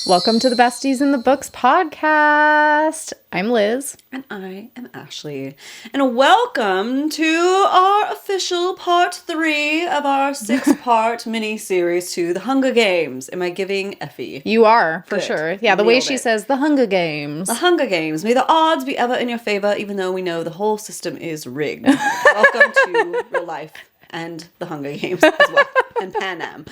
Welcome to the Besties in the Books podcast. I'm Liz. And I am Ashley. And welcome to our official part 3 of our 6-part mini-series to The Hunger Games. Am I giving Effie? You are, for Good. sure. Yeah, the way she says The Hunger Games. The Hunger Games. May the odds be ever in your favor, even though we know the whole system is rigged. Welcome to real life and The Hunger Games as well. And Panem.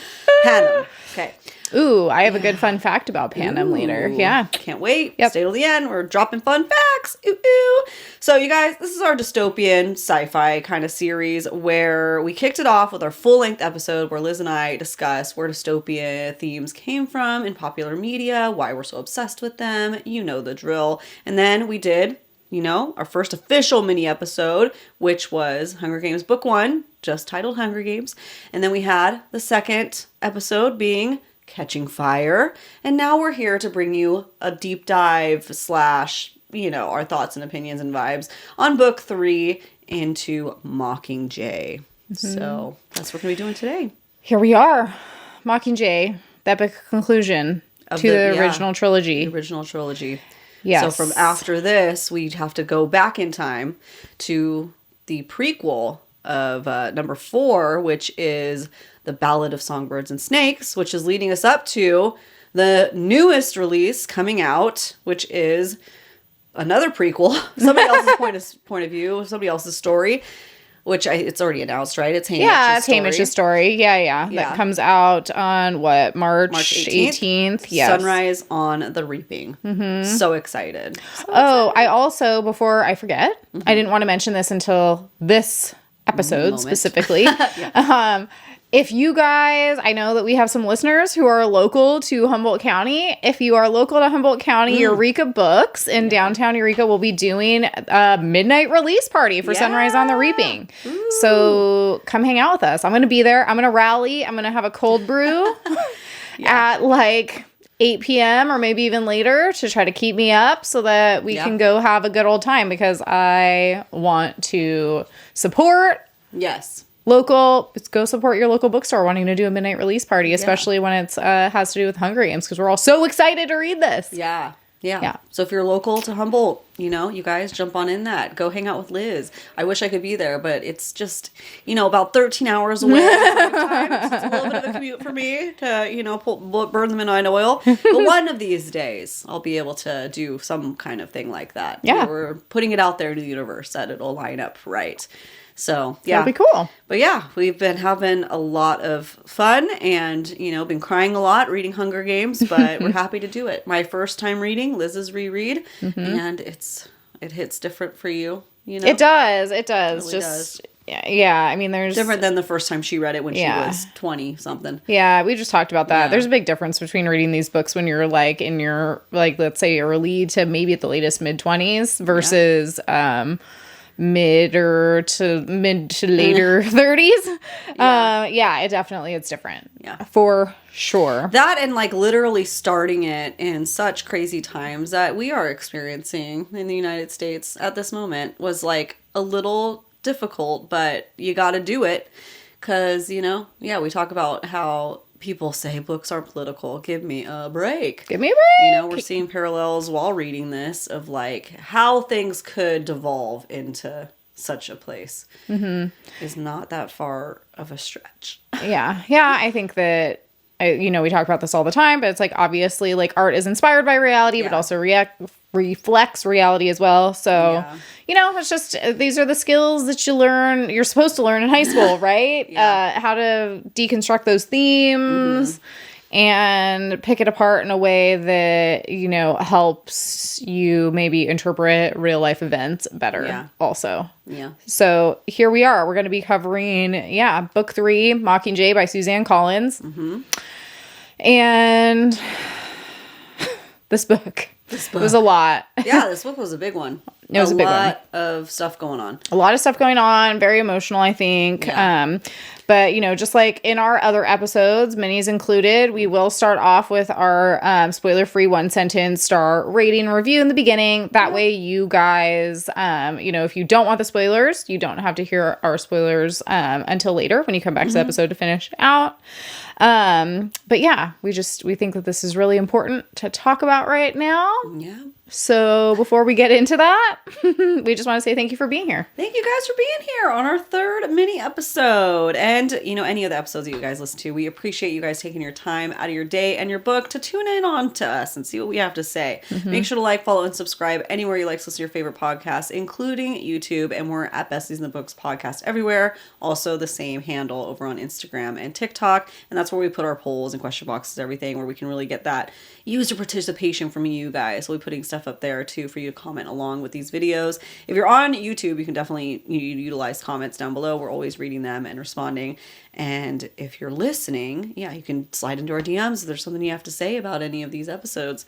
Okay. Ooh, I have a good fun fact about Panem later. Yeah. Can't wait. Yep. Stay till the end. We're dropping fun facts. Ooh, ooh. So you guys, this is our dystopian sci-fi kind of series where we kicked it off with our full-length episode where Liz and I discuss where dystopian themes came from in popular media, why we're so obsessed with them. You know the drill. And then we did, our first official mini episode, which was Hunger Games Book 1, just titled Hunger Games. And then we had the second episode being Catching Fire. And now we're here to bring you a deep dive / our thoughts and opinions and vibes on book 3 into Mockingjay. Mm-hmm. So that's what we're going to be doing today. Here we are. Mockingjay, the epic conclusion to the original trilogy. The original trilogy. Yes. So from after this, we have to go back in time to the prequel of number 4, which is The Ballad of Songbirds and Snakes, which is leading us up to the newest release coming out, which is another prequel. Somebody else's point of view, somebody else's story, which it's already announced, right? It's Hamish's story. Yeah, it's Hamish's story. Yeah. That comes out on, March 18th? Yes. Sunrise on the Reaping. Mm-hmm. So excited. I also, before I forget, I didn't want to mention this until this episode specifically. If you guys, I know that we have some listeners who are local to Humboldt County. If you are local to Humboldt County, Eureka Books in downtown Eureka will be doing a midnight release party for Sunrise on the Reaping. Ooh. So come hang out with us. I'm going to be there. I'm going to rally. I'm going to have a cold brew at 8 p.m. or maybe even later to try to keep me up so that we can go have a good old time because I want to support. Yes. Local, go support your local bookstore wanting to do a midnight release party, especially when it's has to do with Hunger Games because we're all so excited to read this. Yeah. So if you're local to Humboldt, you guys jump on in that. Go hang out with Liz. I wish I could be there, but it's just, about 13 hours away. It's a little bit of a commute for me to, burn them in oil. But one of these days, I'll be able to do some kind of thing like that. Yeah. We're putting it out there to the universe that it'll line up right. So, yeah. That'll be cool. But yeah, we've been having a lot of fun and, been crying a lot reading Hunger Games, but we're happy to do it. My first time reading, Liz's reread, and it hits different for you, It does. It really does. Yeah, I mean, there's... Different than the first time she read it when she was 20-something. Yeah, we just talked about that. Yeah. There's a big difference between reading these books when you're, in your, let's say, early to maybe at the latest mid-20s versus... mid to later 30s. It definitely it's different. Yeah. For sure. That and literally starting it in such crazy times that we are experiencing in the United States at this moment was a little difficult, but you got to do it cuz we talk about how people say books are political. Give me a break. We're seeing parallels while reading this of how things could devolve into such a place is not that far of a stretch. Yeah. I think that, we talk about this all the time, but it's obviously art is inspired by reality, but also reflects reality as well. So, it's just, these are the skills that you're supposed to learn in high school, right? How to deconstruct those themes and pick it apart in a way that, helps you maybe interpret real life events better also. Yeah. So here we are. We're going to be covering, book 3, Mockingjay by Suzanne Collins. Mm-hmm. And this book. It was a lot. Yeah, this book was a big one. It was a big one. A lot of stuff going on. A lot of stuff going on. Very emotional, I think. Yeah. But, you know, just like in our other episodes, minis included, we will start off with our spoiler-free 1-sentence star rating review in the beginning. That way you guys, you know, if you don't want the spoilers, you don't have to hear our spoilers until later when you come back to the episode to finish out. But yeah, we think that this is really important to talk about right now. Yeah. So before we get into that, we just want to say thank you for being here. Thank you guys for being here on our third mini episode. And, you know, any of the episodes that you guys listen to, we appreciate you guys taking your time out of your day and your book to tune in on to us and see what we have to say. Make sure to like, follow, and subscribe anywhere you like to listen to your favorite podcasts, including YouTube. And we're at Besties in the Books podcast everywhere. Also the same handle over on Instagram and TikTok. And that's where we put our polls and question boxes, everything, where we can really get that user participation from you guys. We'll be putting stuff up there too for you to comment along with these videos. If you're on YouTube, you can definitely utilize comments down below. We're always reading them and responding. And if you're listening, yeah, you can slide into our DMs if there's something you have to say about any of these episodes.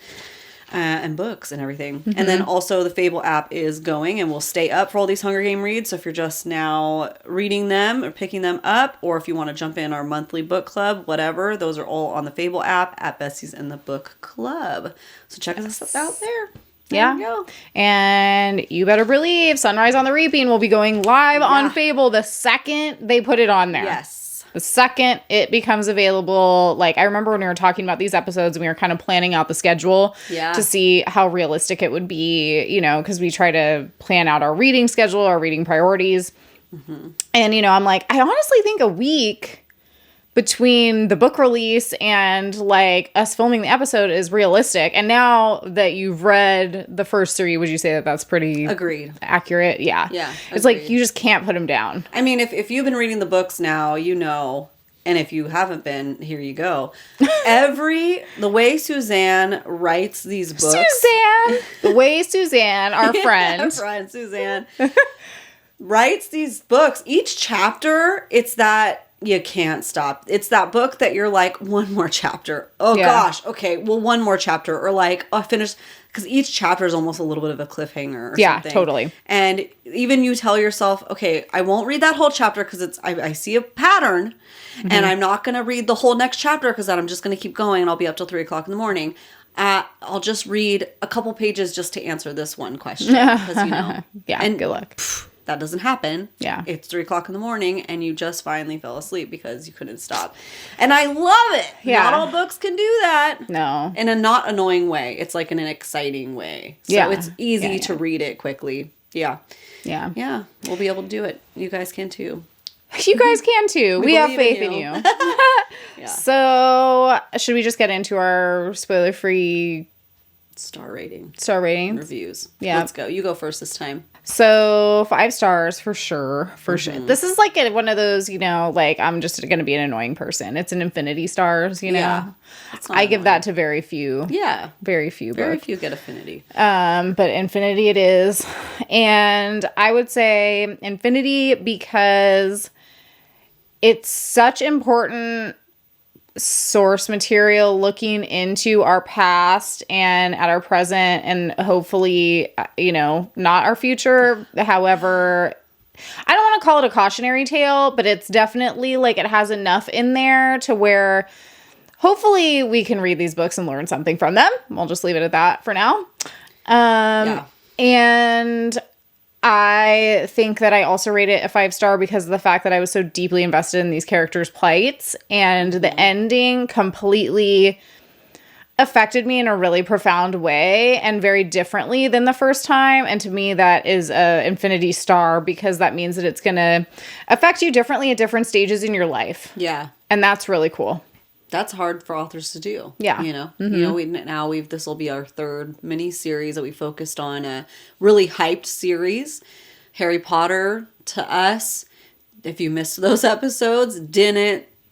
And books and everything. And then also the Fable app is going and will stay up for all these Hunger Game reads. So if you're just now reading them or picking them up, or if you want to jump in our monthly book club, whatever, those are all on the Fable app at Besties in the Book Club. So check us out there. There you go. And you better believe Sunrise on the Reaping will be going live on Fable the second they put it on there. Yes. The second it becomes available, like I remember when we were talking about these episodes and we were kind of planning out the schedule to see how realistic it would be, you know, because we try to plan out our reading schedule, our reading priorities. And, you know, I'm like, I honestly think a week between the book release and like us filming the episode is realistic. And now that you've read the first three, would you say that that's pretty accurate? Yeah. Yeah. It's like you just can't put them down. I mean, if you've been reading the books now, you know, and if you haven't been, here you go. The way Suzanne writes these books. The way Suzanne, our friend. Our friend Suzanne writes these books. Each chapter, it's that you can't stop. It's that book that you're like, one more chapter. Oh gosh. Okay. Well, one more chapter. Or like, oh, I finished. Because each chapter is almost a little bit of a cliffhanger or something. Yeah, totally. And even you tell yourself, okay, I won't read that whole chapter because I see a pattern. And I'm not going to read the whole next chapter because I'm just going to keep going and I'll be up till 3 o'clock in the morning. I'll just read a couple pages just to answer this one question. Because, you know. And good luck. That doesn't happen. Yeah. It's 3 o'clock in the morning and you just finally fell asleep because you couldn't stop. And I love it. Yeah. Not all books can do that. No. In a not annoying way. It's like in an exciting way. So it's easy to read it quickly. Yeah. Yeah. Yeah. We'll be able to do it. You guys can too. You guys can too. We have faith in you. So should we just get into our spoiler-free star rating reviews? Yeah. Let's go. You go first this time. So 5 stars for sure. Sure. This is like one of those, you know, like I'm just going to be an annoying person. It's an infinity stars, you know. Yeah, I give that to very few. Yeah. Very few. Very few get affinity. But infinity it is. And I would say infinity because it's such important source material looking into our past and at our present and hopefully, you know, not our future. However, I don't want to call it a cautionary tale, but it's definitely like it has enough in there to where hopefully we can read these books and learn something from them. We'll just leave it at that for now. And I think that I also rate it a 5-star because of the fact that I was so deeply invested in these characters' plights, and the ending completely affected me in a really profound way and very differently than the first time. And to me, that is a infinity star because that means that it's going to affect you differently at different stages in your life. Yeah. And that's really cool. That's hard for authors to do. Yeah. You know, you know, this will be our third mini series that we focused on, a really hyped series. Harry Potter to us, if you missed those episodes,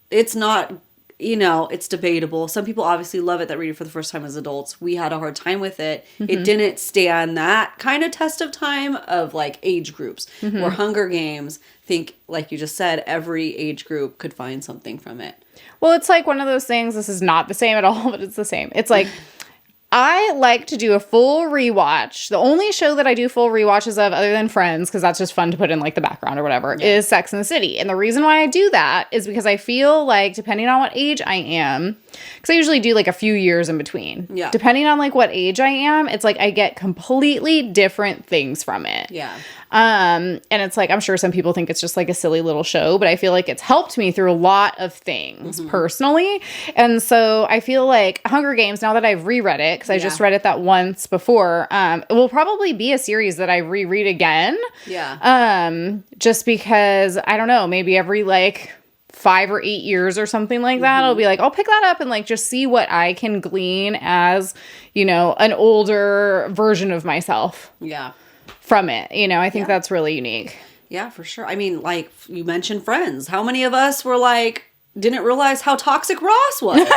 it's not, you know, it's debatable. Some people obviously love it that read it for the first time as adults. We had a hard time with it. It didn't stand that kind of test of time of like age groups or Hunger Games. Think, like you just said, every age group could find something from it. Well, it's like one of those things, this is not the same at all, but it's the same. It's like, I like to do a full rewatch. The only show that I do full rewatches of, other than Friends, because that's just fun to put in like the background or whatever, is Sex and the City. And the reason why I do that is because I feel like, depending on what age I am, because I usually do like a few years in between. Yeah. Depending on like what age I am, it's like I get completely different things from it. Yeah. And it's like, I'm sure some people think it's just like a silly little show, but I feel like it's helped me through a lot of things personally. And so I feel like Hunger Games, now that I've reread it, because I just read it that once before, it will probably be a series that I reread again. Yeah. Just because, I don't know, maybe every like 5 or 8 years or something like that, I'll be like, I'll pick that up and like just see what I can glean as, you know, an older version of myself. Yeah. From it. You know, I think that's really unique. Yeah, for sure. I mean, like you mentioned Friends. How many of us were like, didn't realize how toxic Ross was? And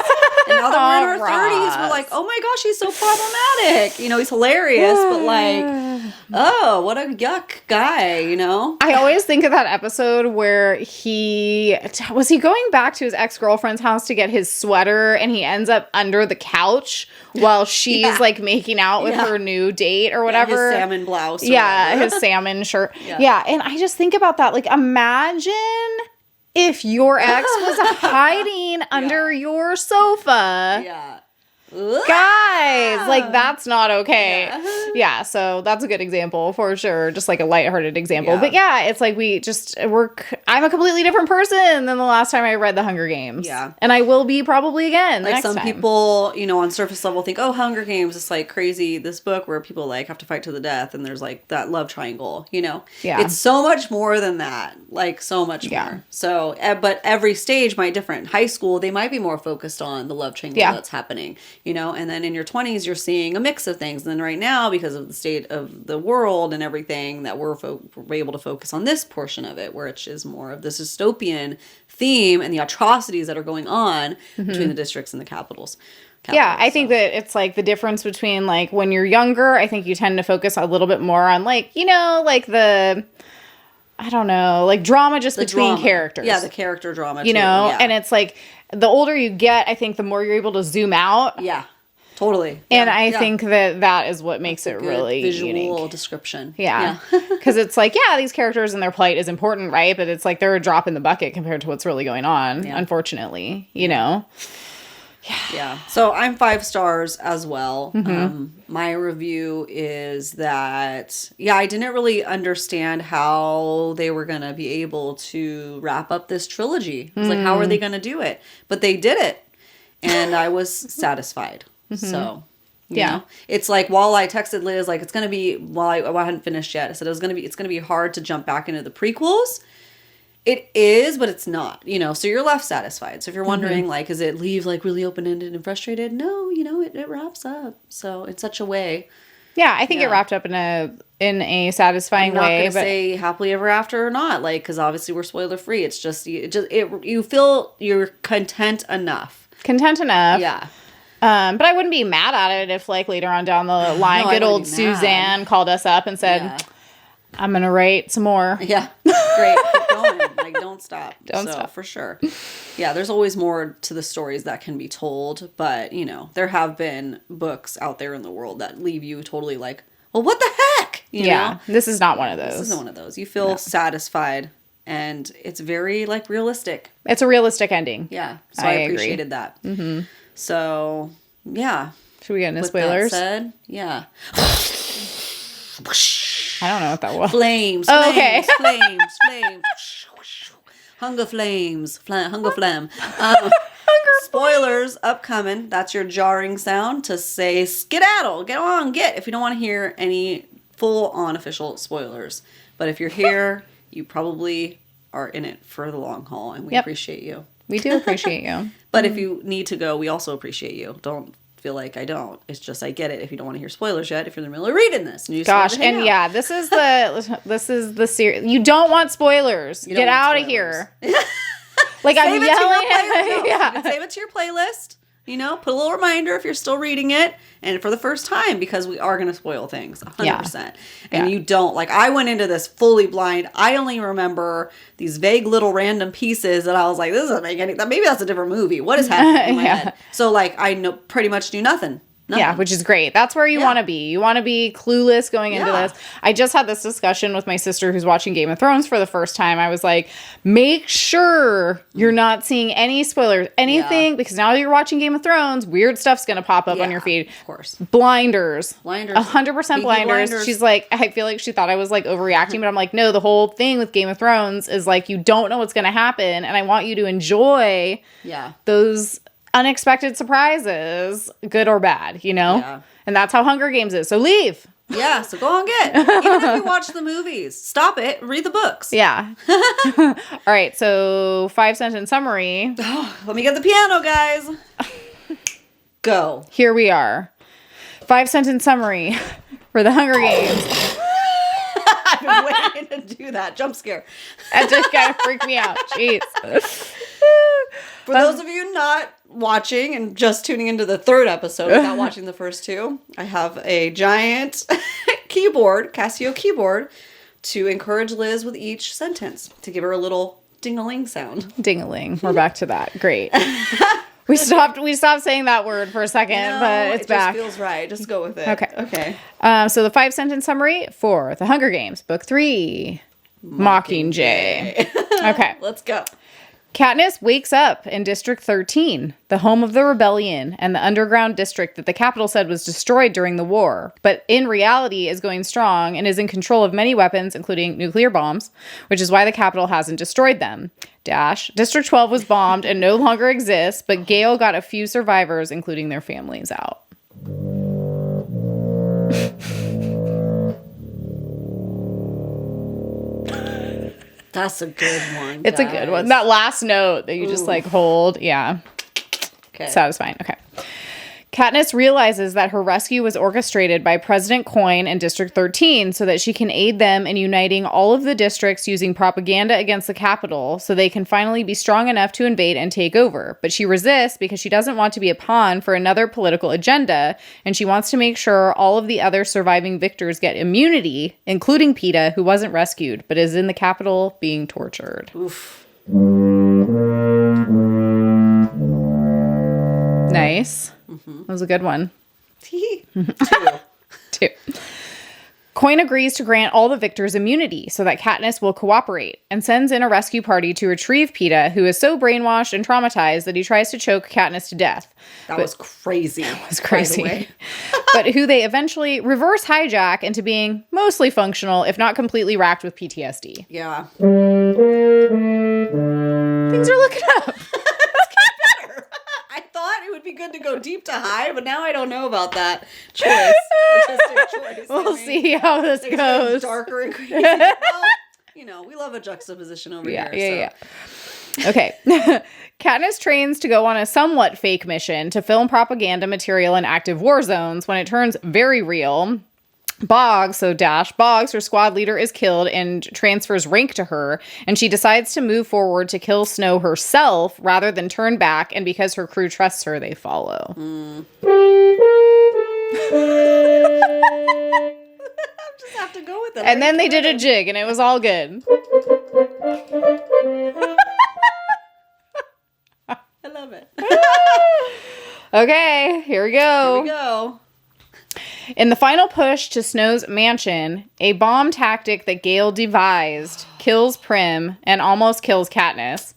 now that we're in our 30s, we're like, oh my gosh, he's so problematic. You know, he's hilarious, but like, oh, what a yuck guy, you know? I always think of that episode where was he going back to his ex-girlfriend's house to get his sweater, and he ends up under the couch while she's like making out with her new date or whatever. His salmon blouse. His salmon shirt. Yeah. And I just think about that. Like, imagine if your ex was hiding under your sofa. Yeah. Guys, like, that's not okay. Yeah, so that's a good example for sure. Just like a lighthearted example. But yeah, it's like I'm a completely different person than the last time I read The Hunger Games. Yeah. And I will be probably again like next some time. People, you know, on surface level think, oh, Hunger Games is like crazy, this book where people like have to fight to the death and there's like that love triangle, you know? Yeah. It's so much more than that. Like so much more. So, but every stage might different. High school, they might be more focused on the love triangle that's happening, you know? And then in your 20s, you're seeing a mix of things. And then right now, because of the state of the world and everything, that we're able to focus on this portion of it, which is more of the dystopian theme and the atrocities that are going on between the districts and the capitals. Yeah, I think that it's like the difference between like when you're younger, I think you tend to focus a little bit more on like, you know, like I don't know, like drama just between characters. Yeah, the character drama, you know, and it's like the older you get, I think the more you're able to zoom out. Yeah. Totally. And I think that is what makes it really visual unique. Description. Yeah. Because it's like, yeah, these characters and their plight is important, right? But it's like they're a drop in the bucket compared to what's really going on, unfortunately, you know? Yeah. So I'm 5 stars as well. My review is that, I didn't really understand how they were going to be able to wrap up this trilogy. I was like, how are they going to do it? But they did it. And I was satisfied. So, you know, it's like, while I texted Liz, like, it's going to be, while I hadn't finished yet, I said it's going to be hard to jump back into the prequels. It is, but it's not, you know, so you're left satisfied. So if you're wondering, like, does it leave like really open-ended and frustrated? No, you know, it wraps up. So in such a way. Yeah, I think it wrapped up in a satisfying way. I'm not going to say happily ever after or not, like, because obviously we're spoiler free. It's just, you feel you're content enough. Yeah. But I wouldn't be mad at it if, like, later on down the line, good old Suzanne called us up and said, I'm going to write some more. Yeah. Great. Keep going. Like, don't stop. Don't stop. For sure. Yeah, there's always more to the stories that can be told. But, you know, there have been books out there in the world that leave you totally like, well, what the heck? You know? This is not one of those. This isn't one of those. You feel satisfied. And it's very, like, realistic. It's a realistic ending. Yeah. So I appreciated that. So, yeah. Should we get into spoilers? That said, yeah. I don't know what that was. Flames. Okay. Flames. Hunger flames. Hunger flam. Spoilers upcoming. That's your jarring sound to say skedaddle. Get on, get. If you don't want to hear any full-on official spoilers. But if you're here, you probably are in it for the long haul, and we appreciate you. We do appreciate you. But if you need to go, we also appreciate you. Don't feel like I don't. It's just I get it if you don't want to hear spoilers yet. If you're in the middle of reading this, and you gosh, and this is the series. You don't want spoilers. Get out of here. Like, I'm yelling at you. You can save it to your playlist. You know, put a little reminder if you're still reading it, and for the first time, because we are going to spoil things 100%. And you don't, like, I went into this fully blind. I only remember these vague little random pieces that I was like, this doesn't make any, maybe that's a different movie. What is happening in my head? So, like, I pretty much knew nothing. Yeah, which is great. That's where you want to be. You want to be clueless going into this. I just had this discussion with my sister who's watching Game of Thrones for the first time. I was like, make sure you're not seeing any spoilers, anything, because now that you're watching Game of Thrones, weird stuff's going to pop up on your feed. Of course. Blinders. 100% blinders. She's like, I feel like she thought I was like overreacting, but I'm like, no, the whole thing with Game of Thrones is like, you don't know what's going to happen, and I want you to enjoy those unexpected surprises, good or bad, you know? Yeah. And that's how Hunger Games is. So leave. Yeah, so go on get. Even if you watch the movies, stop it, read the books. Yeah. All right, so 5-sentence summary. Let me get the piano, guys. Go. Here we are. 5-sentence summary for the Hunger Games. I've been waiting to do that. Jump scare. That just kind of freaked me out. Jeez. For those of you not watching and just tuning into the third episode without watching the first two, I have a giant keyboard, Casio keyboard, to encourage Liz with each sentence, to give her a little ding-a-ling sound. Ding-a-ling. We're back to that. Great. We stopped saying that word for a second, but it's back. It just feels right. Just go with it. Okay. So the 5-sentence summary for The Hunger Games, Book 3, Mockingjay. Okay. Let's go. Katniss wakes up in District 13, the home of the rebellion and the underground district that the Capitol said was destroyed during the war, but in reality is going strong and is in control of many weapons, including nuclear bombs, which is why the Capitol hasn't destroyed them. District 12 was bombed and no longer exists, but Gale got a few survivors, including their families, out. That's a good one. It's a good one. That last note that you just like hold. Yeah. Okay. Satisfying. Okay. Katniss realizes that her rescue was orchestrated by President Coin and District 13 so that she can aid them in uniting all of the districts using propaganda against the Capitol so they can finally be strong enough to invade and take over. But she resists because she doesn't want to be a pawn for another political agenda, and she wants to make sure all of the other surviving victors get immunity, including Peeta, who wasn't rescued, but is in the Capitol being tortured. Oof. Nice. That was a good one. Two. Coin agrees to grant all the victors immunity so that Katniss will cooperate and sends in a rescue party to retrieve Peeta, who is so brainwashed and traumatized that he tries to choke Katniss to death. That was crazy. But who they eventually reverse hijack into being mostly functional, if not completely racked with PTSD. Yeah. Things are looking up. It would be good to go deep to high, but now I don't know about that choice. Artistic choice. We'll see how this goes. Darker and crazy. Well, you know, we love a juxtaposition over here. Yeah. Okay. Katniss trains to go on a somewhat fake mission to film propaganda material in active war zones when it turns very real. Boggs, her squad leader, is killed and transfers rank to her, and she decides to move forward to kill Snow herself rather than turn back, and because her crew trusts her, they follow. Just have to go with it. And then they did a jig, and it was all good. I love it. Okay, here we go. Here we go. In the final push to Snow's mansion, a bomb tactic that Gale devised kills Prim and almost kills Katniss.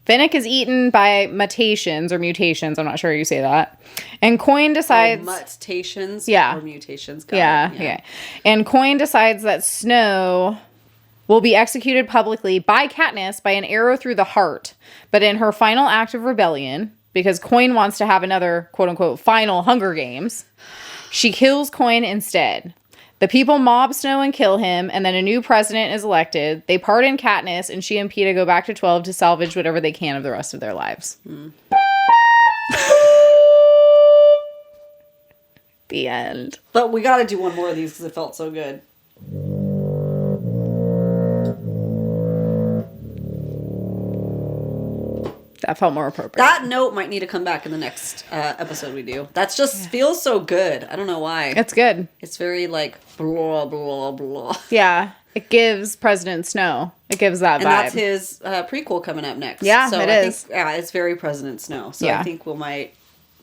Finnick is eaten by mutations, I'm not sure how you say that. And Coin decides... mutations? Yeah. Or mutations. Yeah. And Coin decides that Snow will be executed publicly by Katniss by an arrow through the heart. But in her final act of rebellion, because Coin wants to have another quote-unquote final Hunger Games... she kills Coin instead. The people mob Snow and kill him, and then a new president is elected. They pardon Katniss, and she and Peeta go back to 12 to salvage whatever they can of the rest of their lives. The end. But we gotta do one more of these because it felt so good. That felt more appropriate. That note might need to come back in the next episode we do. That's just feels so good. I don't know why. It's good. It's very like blah, blah, blah. Yeah. It gives President Snow. It gives that vibe. And that's his prequel coming up next. Yeah, so it I is. Think, it's very President Snow. So I think we might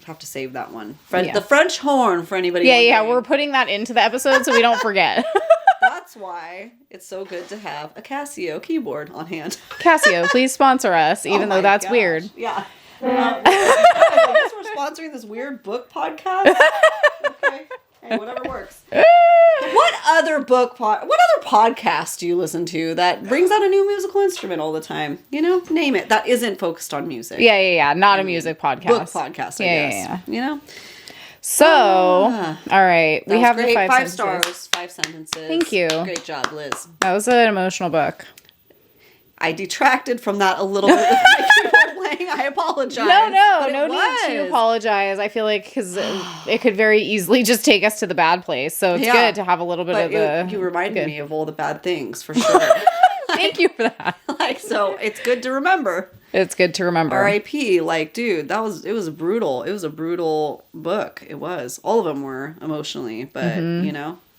have to save that one. The French horn for anybody. Yeah, we're putting that into the episode so we don't forget. That's why it's so good to have a Casio keyboard on hand. Casio, please sponsor us, even though that's weird. Yeah. I guess we're sponsoring this weird book podcast. Okay. Hey, whatever works. What other podcast do you listen to that brings out a new musical instrument all the time? Name it. That isn't focused on music. Yeah. Not a music podcast. Book podcast, I guess. Yeah. So, all right. We have great. The 5 stars, 5 sentences. Thank you. Great job, Liz. That was an emotional book. I detracted from that a little bit with my keyboard playing. I apologize. No need to apologize. I feel like because it could very easily just take us to the bad place. So it's good to have a little bit of the. You reminded me of all the bad things for sure. Thank you for that. So it's good to remember. It's good to remember. R.I.P. Dude, it was brutal. It was a brutal book. It was. All of them were emotionally, but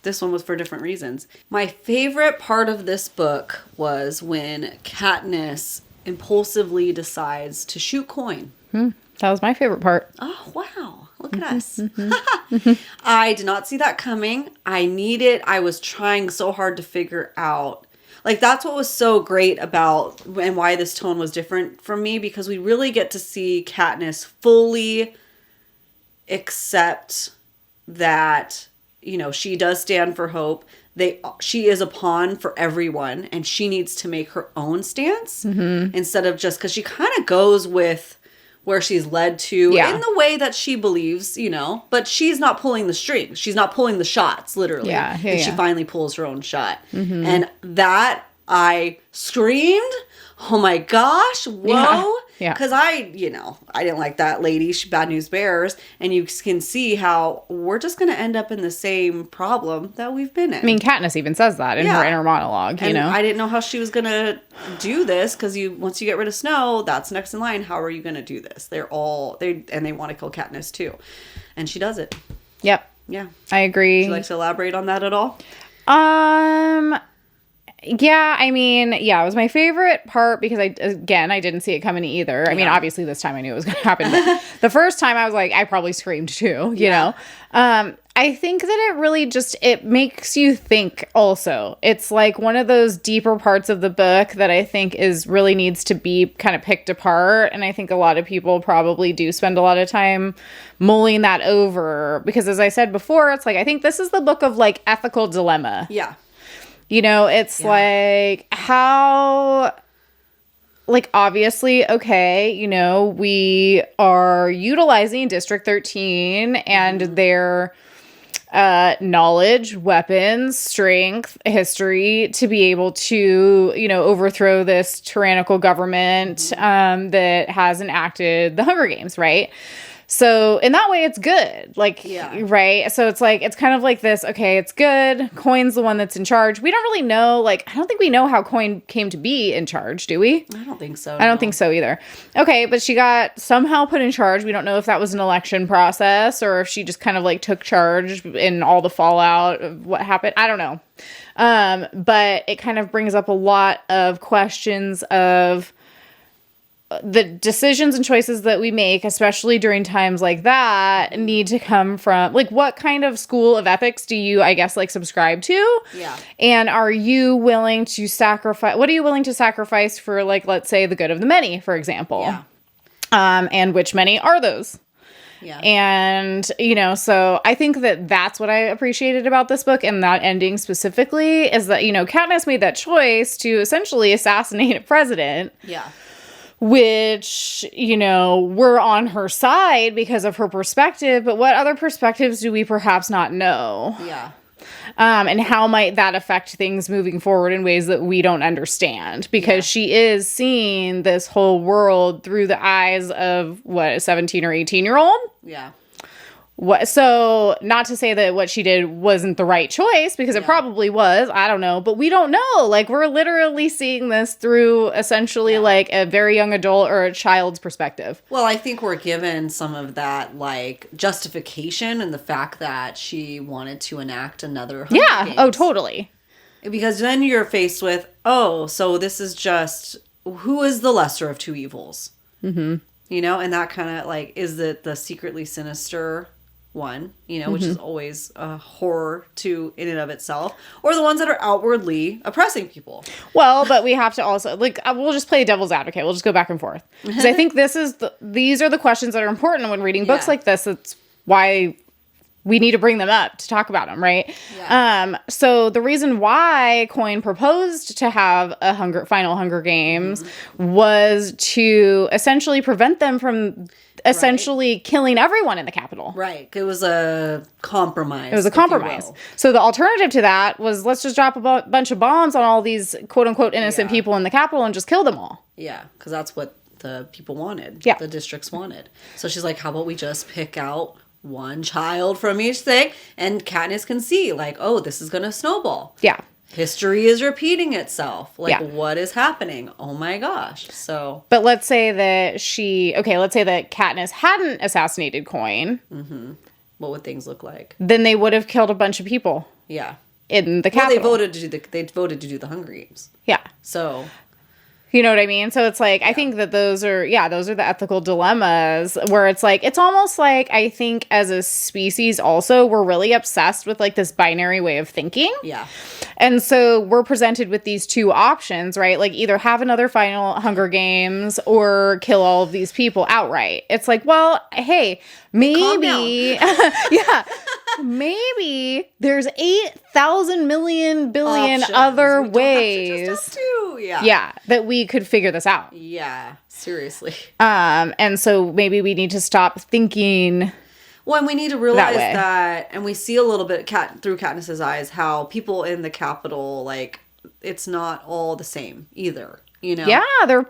this one was for different reasons. My favorite part of this book was when Katniss impulsively decides to shoot coin. That was my favorite part. Oh, wow. Look at us. I did not see that coming. I was trying so hard to figure out. That's what was so great about and why this tone was different from me, because we really get to see Katniss fully accept that, she does stand for hope. She is a pawn for everyone, and she needs to make her own stance instead of just, because she kind of goes with where she's led to in the way that she believes, but she's not pulling the strings. She's not pulling the shots, literally. And she finally pulls her own shot. And that, I screamed, oh my gosh, whoa. Because I didn't like that lady. She Bad News Bears. And you can see how we're just going to end up in the same problem that we've been in. I mean, Katniss even says that in her inner monologue, and I didn't know how she was going to do this, because once you get rid of Snow, that's next in line. How are you going to do this? They want to kill Katniss too. And she does it. Yep. Yeah. I agree. Would you like to elaborate on that at all? Yeah, I mean, it was my favorite part because I didn't see it coming either. I mean, obviously this time I knew it was going to happen, but the first time I was like, I probably screamed too, you know? I think that it really it makes you think also. It's like one of those deeper parts of the book that I think really needs to be kind of picked apart. And I think a lot of people probably do spend a lot of time mulling that over because, as I said before, it's like, I think this is the book of ethical dilemma. Yeah. It's like how, obviously, okay, we are utilizing District 13 and their knowledge, weapons, strength, history to be able to, overthrow this tyrannical government that has enacted the Hunger Games, right? So in that way, it's good. Right? So it's it's kind of like this, okay, it's good. Coin's the one that's in charge. We don't really know, I don't think we know how Coin came to be in charge, do we? I don't think so. I don't think so either. Okay, but she got somehow put in charge. We don't know if that was an election process or if she just kind of took charge in all the fallout of what happened. I don't know. But it kind of brings up a lot of questions of the decisions and choices that we make, especially during times like that, need to come from what kind of school of ethics do you, I guess, subscribe to? Yeah. And are you willing to sacrifice? What are you willing to sacrifice for, let's say, the good of the many, for example? Yeah. And which many are those? Yeah. And, so I think that that's what I appreciated about this book and that ending specifically is that, Katniss made that choice to essentially assassinate a president. Yeah. Which, we're on her side because of her perspective, but what other perspectives do we perhaps not know? Yeah. And how might that affect things moving forward in ways that we don't understand? Because she is seeing this whole world through the eyes of, a 17 or 18-year-old? Yeah. So, not to say that what she did wasn't the right choice, because it probably was, I don't know, but we don't know. We're literally seeing this through essentially a very young adult or a child's perspective. Well, I think we're given some of that, justification in the fact that she wanted to enact another Hunger Games. Oh, totally. Because then you're faced with, so this is just, who is the lesser of two evils? Mm-hmm. you know, and that kind of like is the secretly sinister one, you know, which is always a horror to in and of itself, or the ones that are outwardly oppressing people. Well, but we have to also like we'll just play devil's advocate. We'll just go back and forth because I think these are the questions that are important when reading books like this. It's why we need to bring them up to talk about them, right? Yeah. So the reason why Coin proposed to have a final Hunger Games was to essentially prevent them from essentially killing everyone in the Capitol. Right. It was a compromise. It was a compromise. So the alternative to that was let's just drop a bunch of bombs on all these quote unquote innocent people in the Capitol and just kill them all. Yeah, because that's what the people wanted. Yeah. The districts wanted. So she's like, how about we just pick out one child from each thing, and Katniss can see, like, oh, this is going to snowball. Yeah. History is repeating itself. Like, what is happening? Oh my gosh. So. But let's say that Katniss hadn't assassinated Coin. Mm-hmm. What would things look like? Then they would have killed a bunch of people. Yeah. In the Capitol. Well, they voted to do the Hunger Games. Yeah. So. You know what I mean? So it's like, I think that those are the ethical dilemmas where it's like, it's almost like I think as a species also, we're really obsessed with like this binary way of thinking. Yeah. And so we're presented with these two options, right? Like either have another final Hunger Games or kill all of these people outright. It's like, well, hey, maybe, maybe there's 8,000 million billion options. Other ways. Yeah, that we could figure this out. Yeah, seriously. And so maybe we need to stop thinking. Well, and we need to realize that, and we see a little bit through Katniss's eyes, how people in the Capitol, like, it's not all the same either, you know? Yeah,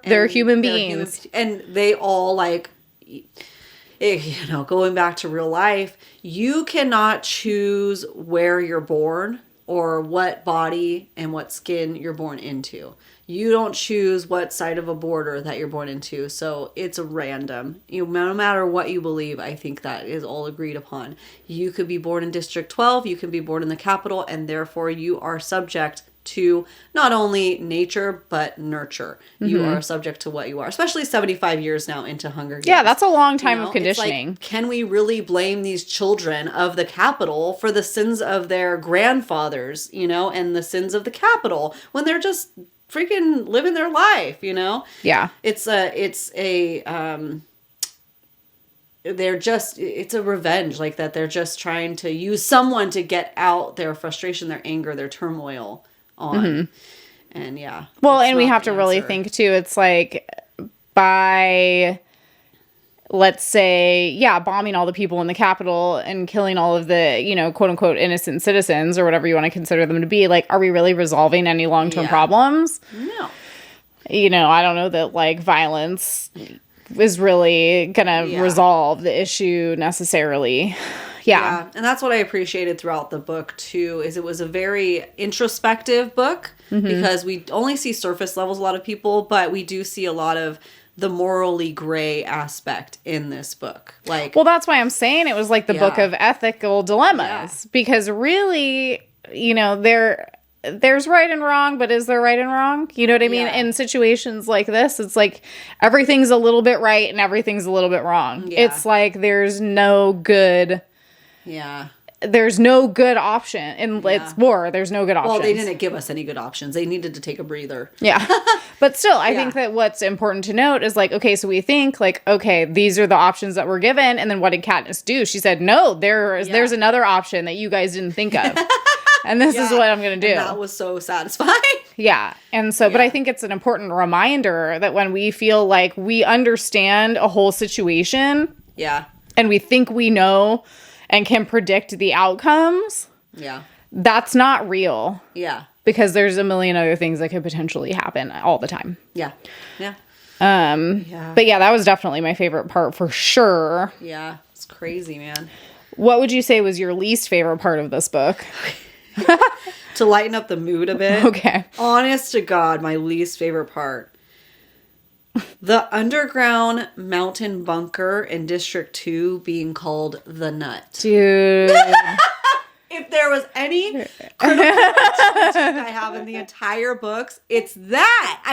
they're human beings. And they all, like, you know, going back to real life, you cannot choose where you're born or what body and what skin you're born into. You don't choose what side of a border that you're born into. So it's random. No matter what you believe, I think that is all agreed upon. You could be born in District 12, you can be born in the Capitol, and therefore you are subject to not only nature, but nurture. Mm-hmm. You are subject to what you are, especially 75 years now into Hunger Games. Yeah, that's a long time of conditioning. Like, can we really blame these children of the Capitol for the sins of their grandfathers, you know, and the sins of the Capitol when they're just freaking living their life, you know? Yeah. It's a revenge, like that they're just trying to use someone to get out their frustration, their anger, their turmoil on. Mm-hmm. And yeah. Well, and we have to really think too, it's like by, let's say, bombing all the people in the Capitol and killing all of the, you know, quote unquote innocent citizens or whatever you want to consider them to be, like, are we really resolving any long-term problems? No. You know, I don't know that like violence is really gonna resolve the issue necessarily. Yeah. And that's what I appreciated throughout the book too, is it was a very introspective book because we only see surface levels, a lot of people, but we do see a lot of the morally gray aspect in this book. Like, well, that's why I'm saying it was like the book of ethical dilemmas, because really, you know, there's right and wrong, but is there right and wrong? You know what I mean? In situations like this, it's like everything's a little bit right and everything's a little bit wrong. Yeah. It's like there's no good. Yeah. There's no good option. And it's war. There's no good option. Well, they didn't give us any good options. They needed to take a breather. Yeah. But still, I think that what's important to note is like, okay, so we think like, okay, these are the options that were given. And then what did Katniss do? She said, no, there's another option that you guys didn't think of. And this is what I'm going to do. And that was so satisfying. Yeah. And so, but I think it's an important reminder that when we feel like we understand a whole situation. Yeah. And we think we know and can predict the outcomes. Yeah. That's not real. Yeah. Because there's a million other things that could potentially happen all the time. Yeah. Yeah. But yeah, that was definitely my favorite part for sure. Yeah. It's crazy, man. What would you say was your least favorite part of this book? To lighten up the mood a bit. Okay. Honest to God, my least favorite part. The underground mountain bunker in District 2 being called the Nut. Dude. If there was any critical critique I have in the entire books, it's that.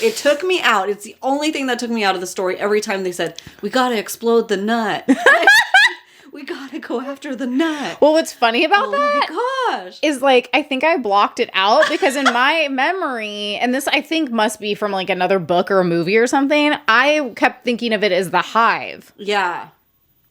It took me out. It's the only thing that took me out of the story every time they said, we gotta explode the nut. We gotta go after the nut. Well, what's funny about that my gosh. is, like, I think I blocked it out because in my memory, and this I think must be from, like, another book or a movie or something, I kept thinking of it as the Hive. Yeah.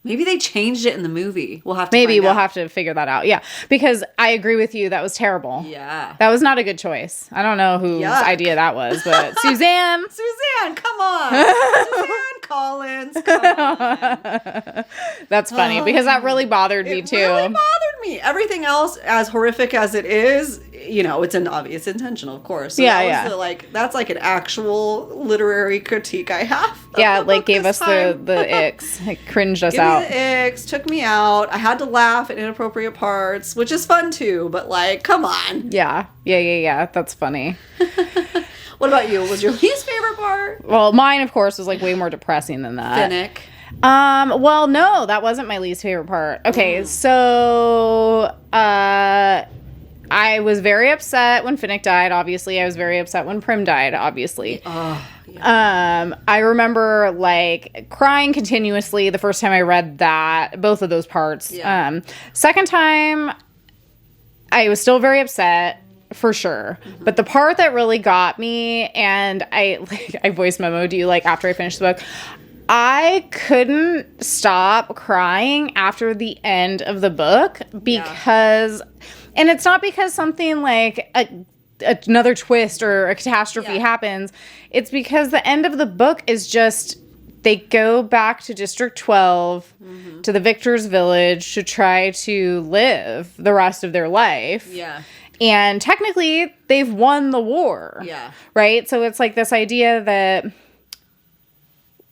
Maybe they changed it in the movie. We'll have to Maybe find we'll out. have to figure that out. Yeah. Because I agree with you. That was terrible. Yeah. That was not a good choice. I don't know whose Yuck. idea that was, but Suzanne. Suzanne, come on. Suzanne Collins, come on. That's funny because that really bothered me too. It really bothered me. Everything else, as horrific as it is, you know, it's intentional, of course. So that was that's like an actual literary critique I have. Yeah, like gave us the icks. It cringed us out. Gave me the icks, took me out. I had to laugh at inappropriate parts, which is fun too, but like, come on. Yeah. That's funny. What about you? What was your least favorite part? Well, mine, of course, was like way more depressing than that. Finnick. Well, no, that wasn't my least favorite part. Okay, so I was very upset when Finnick died, obviously. I was very upset when Prim died, obviously. Oh, yeah. I remember, like, crying continuously the first time I read both of those parts. Yeah. Second time, I was still very upset. For sure. Mm-hmm. But the part that really got me, and I voice memoed you, like, after I finished the book, I couldn't stop crying after the end of the book because, and it's not because something like another twist or a catastrophe happens. It's because the end of the book is just, they go back to District 12, to the Victor's Village to try to live the rest of their life. Yeah. And technically, they've won the war. Yeah. Right? So it's like this idea that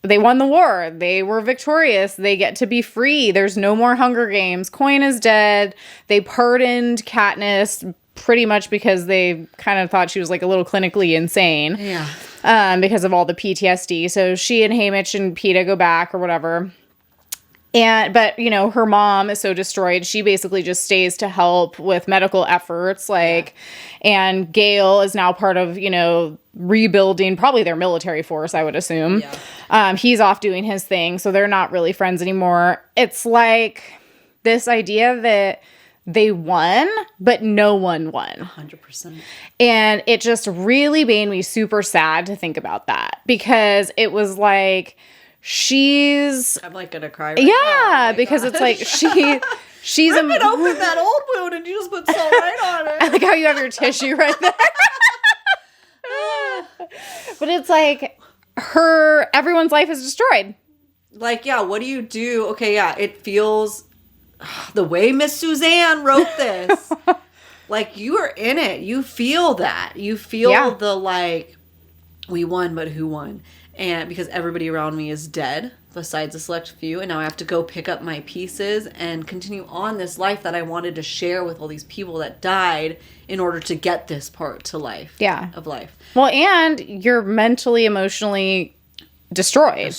they won the war. They were victorious. They get to be free. There's no more Hunger Games. Coin is dead. They pardoned Katniss pretty much because they kind of thought she was like a little clinically insane. Yeah. Because of all the PTSD. So she and Haymitch and Peeta go back or whatever. But, you know, her mom is so destroyed, she basically just stays to help with medical efforts, and Gale is now part of, you know, rebuilding probably their military force, I would assume. Yeah. He's off doing his thing, so they're not really friends anymore. It's like this idea that they won, but no one won. 100%. And it just really made me super sad to think about that because it was like... I'm like gonna cry right now. Because it's like she's ripping open that old wound and you just put salt right on it. I like how you have your tissue right there. But it's like everyone's life is destroyed. Like, yeah, what do you do? Okay, yeah, it feels the way Miss Suzanne wrote this. Like, you are in it. You feel that. You feel the like, we won, but who won? And because everybody around me is dead, besides a select few, and now I have to go pick up my pieces and continue on this life that I wanted to share with all these people that died in order to get this part to life. Yeah. Of life. Well, and you're mentally, emotionally destroyed.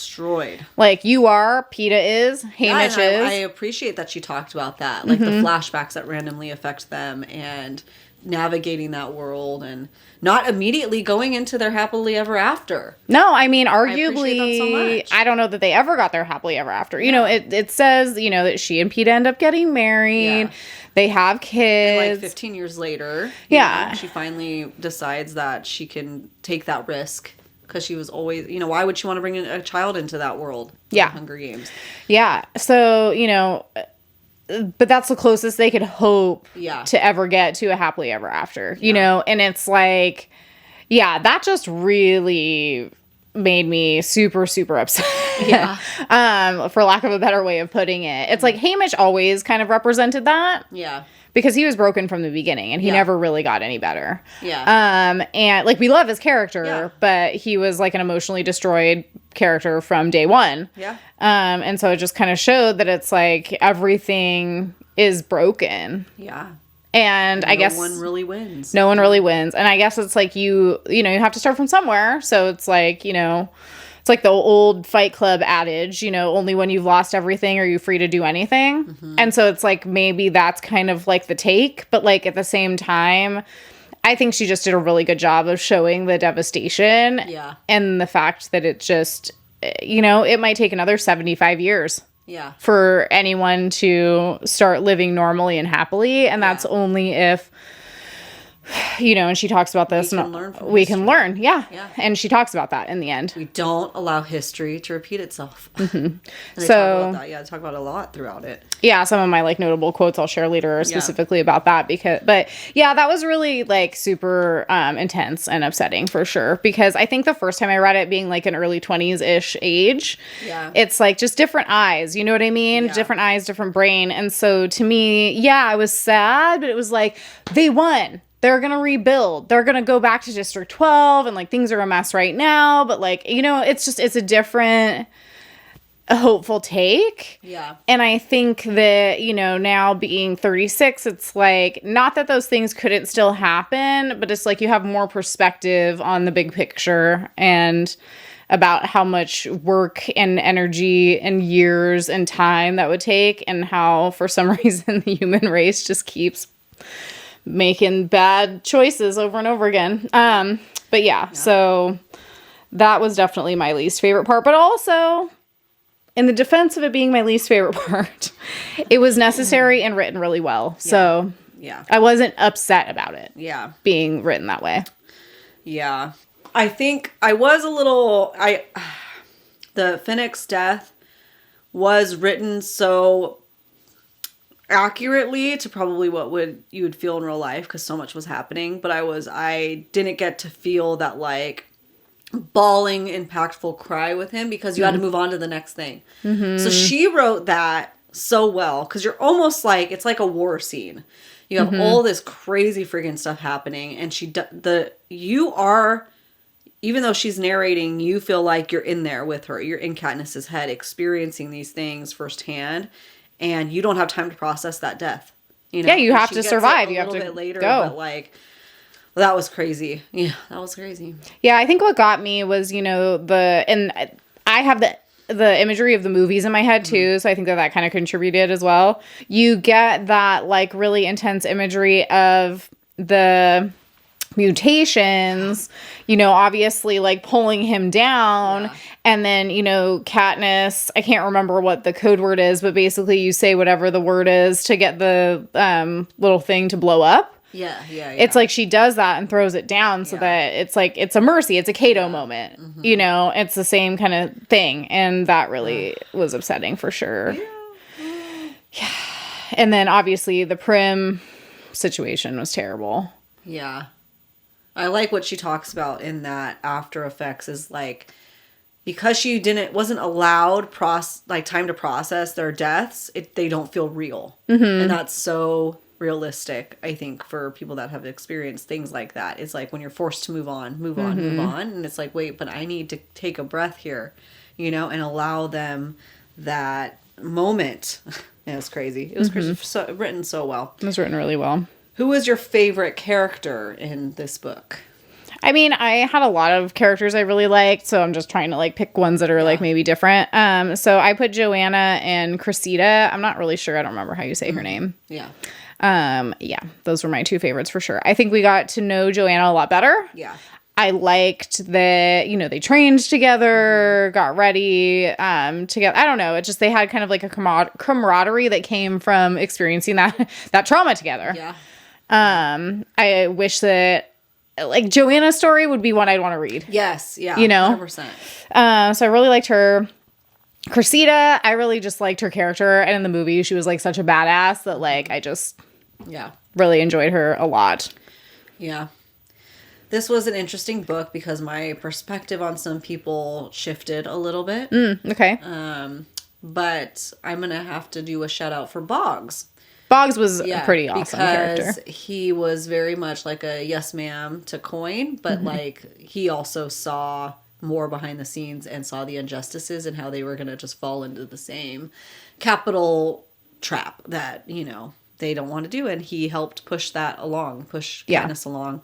Like you are, Peeta is, Haymitch is. I appreciate that she talked about that. Like the flashbacks that randomly affect them and navigating that world and not immediately going into their happily ever after. No, I mean, arguably, I don't know that they ever got their happily ever after. You know, it says, you know, that she and Peeta end up getting married. Yeah. They have kids. And like 15 years later, you know, she finally decides that she can take that risk because she was always, you know, why would she want to bring a child into that world? Yeah. Hunger Games. Yeah. So, you know... But that's the closest they could hope to ever get to a happily ever after, you know? And it's like, that just really made me super, super upset. For lack of a better way of putting it. It's like Haymitch always kind of represented that. Yeah. Because he was broken from the beginning and he never really got any better. Yeah. And like we love his character, but he was like an emotionally destroyed character from day one. Yeah. And so it just kind of showed that it's like everything is broken. Yeah. And I guess no one really wins. No one really wins. And I guess it's like you know, you have to start from somewhere. So it's like, you know, it's like the old Fight Club adage, you know, only when you've lost everything are you free to do anything. Mm-hmm. And so it's like maybe that's kind of like the take, but like at the same time, I think she just did a really good job of showing the devastation. Yeah. And the fact that it just, you know, it might take another 75 years. Yeah. For anyone to start living normally and happily. And that's only if, you know, and she talks about this. We can learn. Yeah. And she talks about that in the end. We don't allow history to repeat itself. Mm-hmm. And they talk about that. Yeah, they talk about it a lot throughout it. Yeah, some of my like notable quotes I'll share later are specifically about that but yeah, that was really like super intense and upsetting for sure, because I think the first time I read it being like an early 20s-ish age, it's like just different eyes, you know what I mean? Yeah. Different eyes, different brain. And so to me, yeah, I was sad, but it was like they won. They're going to rebuild. They're going to go back to District 12 and like things are a mess right now. But like, you know, it's a different hopeful take. Yeah. And I think that, you know, now being 36, it's like, not that those things couldn't still happen, but it's like you have more perspective on the big picture and about how much work and energy and years and time that would take, and how for some reason the human race just keeps making bad choices over and over again. But yeah, so that was definitely my least favorite part. But also, in the defense of it being my least favorite part, it was necessary and written really well. Yeah. So I wasn't upset about it. Yeah. Being written that way. Yeah. I think I was a little, the Phoenix death was written so accurately to probably what you would feel in real life, because so much was happening, but I didn't get to feel that like bawling impactful cry with him, because you had to move on to the next thing. Mm-hmm. So she wrote that so well, because you're almost like, it's like a war scene. You have all this crazy freaking stuff happening, and even though she's narrating, you feel like you're in there with her. You're in Katniss's head experiencing these things firsthand. And you don't have time to process that death. You know? Yeah, you have to survive. You have to bit later, go. But like, that was crazy. Yeah, that was crazy. Yeah, I think what got me was, you know, and I have the imagery of the movies in my head too, so I think that kind of contributed as well. You get that like really intense imagery of the mutations, you know, obviously like pulling him down, and then, you know, Katniss, I can't remember what the code word is, but basically you say whatever the word is to get the little thing to blow up. Yeah. It's like she does that and throws it down so that it's like, it's a mercy, it's a Cato moment, you know, it's the same kind of thing, and that really was upsetting for sure. Yeah. And then obviously the Prim situation was terrible. Yeah. I like what she talks about in that after effects is like, because she wasn't allowed time to process their deaths, they don't feel real. Mm-hmm. And that's so realistic, I think, for people that have experienced things like that. It's like when you're forced to move on. And it's like, wait, but I need to take a breath here, you know, and allow them that moment. Yeah, it was crazy. It was written so well. It was written really well. Who was your favorite character in this book? I mean, I had a lot of characters I really liked, so I'm just trying to like pick ones that are like maybe different. So I put Joanna and Cressida. I'm not really sure. I don't remember how you say her name. Yeah. Yeah, those were my two favorites for sure. I think we got to know Joanna a lot better. Yeah. I liked that, you know, they trained together, got ready together. I don't know. It just, they had kind of like a camaraderie that came from experiencing that trauma together. Yeah. I wish that like Joanna's story would be one I'd want to read. Yes. Yeah. You know? 100%. So I really liked her. Cressida, I really just liked her character. And in the movie, she was like such a badass that like, I just really enjoyed her a lot. Yeah. This was an interesting book because my perspective on some people shifted a little bit. Okay. But I'm going to have to do a shout out for Boggs. Boggs was a pretty awesome character. Because he was very much like a yes ma'am to Coin, but like he also saw more behind the scenes and saw the injustices and how they were going to just fall into the same capital trap that, you know, they don't want to do. And he helped push Katniss along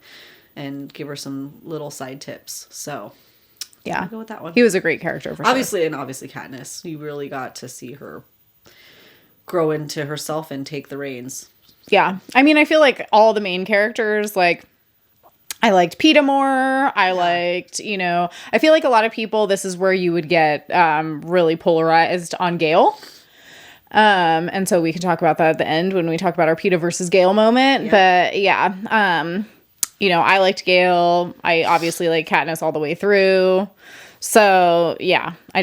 and give her some little side tips. So Yeah. I'll go with that one. He was a great character for obviously, sure. And obviously Katniss. You really got to see her grow into herself and take the reins. Yeah. I mean, I feel like all the main characters, like, I liked Peeta more. I liked, you know, I feel like a lot of people, this is where you would get really polarized on Gale. And so we can talk about that at the end when we talk about our Peeta versus Gale moment. Yeah. But yeah, you know, I liked Gale. I obviously like Katniss all the way through. So yeah, I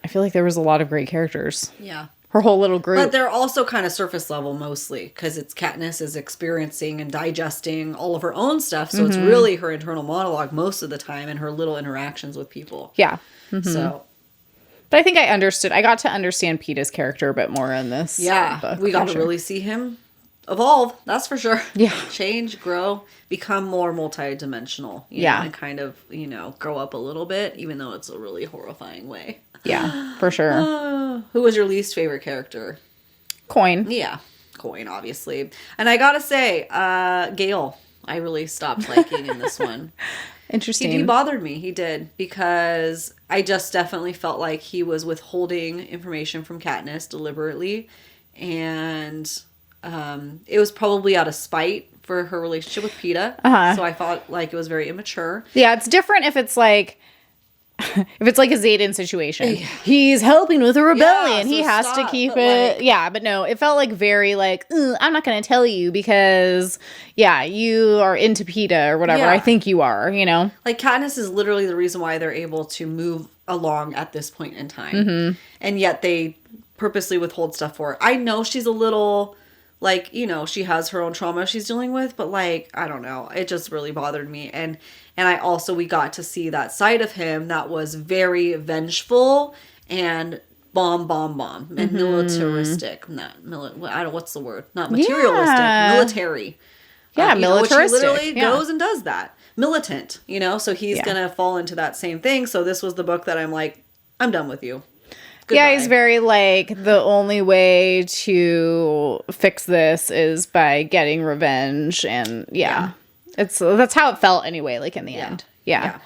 feel like there was a lot of great characters. Yeah. Her whole little group. But they're also kind of surface level mostly because it's Katniss is experiencing and digesting all of her own stuff. So it's really her internal monologue most of the time and her little interactions with people. Yeah. So. But I think I got to understand Peeta's character a bit more in this book. We got to really see him evolve. That's for sure. Yeah. Change, grow, become more multidimensional. You know, and kind of, you know, grow up a little bit, even though it's a really horrifying way. Yeah, for sure. Who was your least favorite character? Coin. Yeah, Coin, obviously. And I gotta say, Gale, I really stopped liking in this one. Interesting. He bothered me. He did. Because I just definitely felt like he was withholding information from Katniss deliberately. And it was probably out of spite for her relationship with Peeta. So I felt like it was very immature. Yeah, it's different if it's like a Xaden situation. He's helping with a rebellion. So he has to keep it. Like, but no, it felt like very like, I'm not going to tell you because, you are into Peeta or whatever. I think you are, you know? Like, Katniss is literally the reason why they're able to move along at this point in time. And yet they purposely withhold stuff for her. I know she's a little, like, you know, she has her own trauma she's dealing with, but, like, I don't know. It just really bothered me. And we got to see that side of him that was very vengeful and bomb, and militaristic. What's the word? Not materialistic. Military. Militaristic. She literally goes and does that. Militant, you know? So he's going to fall into that same thing. So this was the book that I'm like, I'm done with you. Goodbye. Yeah, he's very like, the only way to fix this is by getting revenge. And that's how it felt anyway, like in the end. Yeah.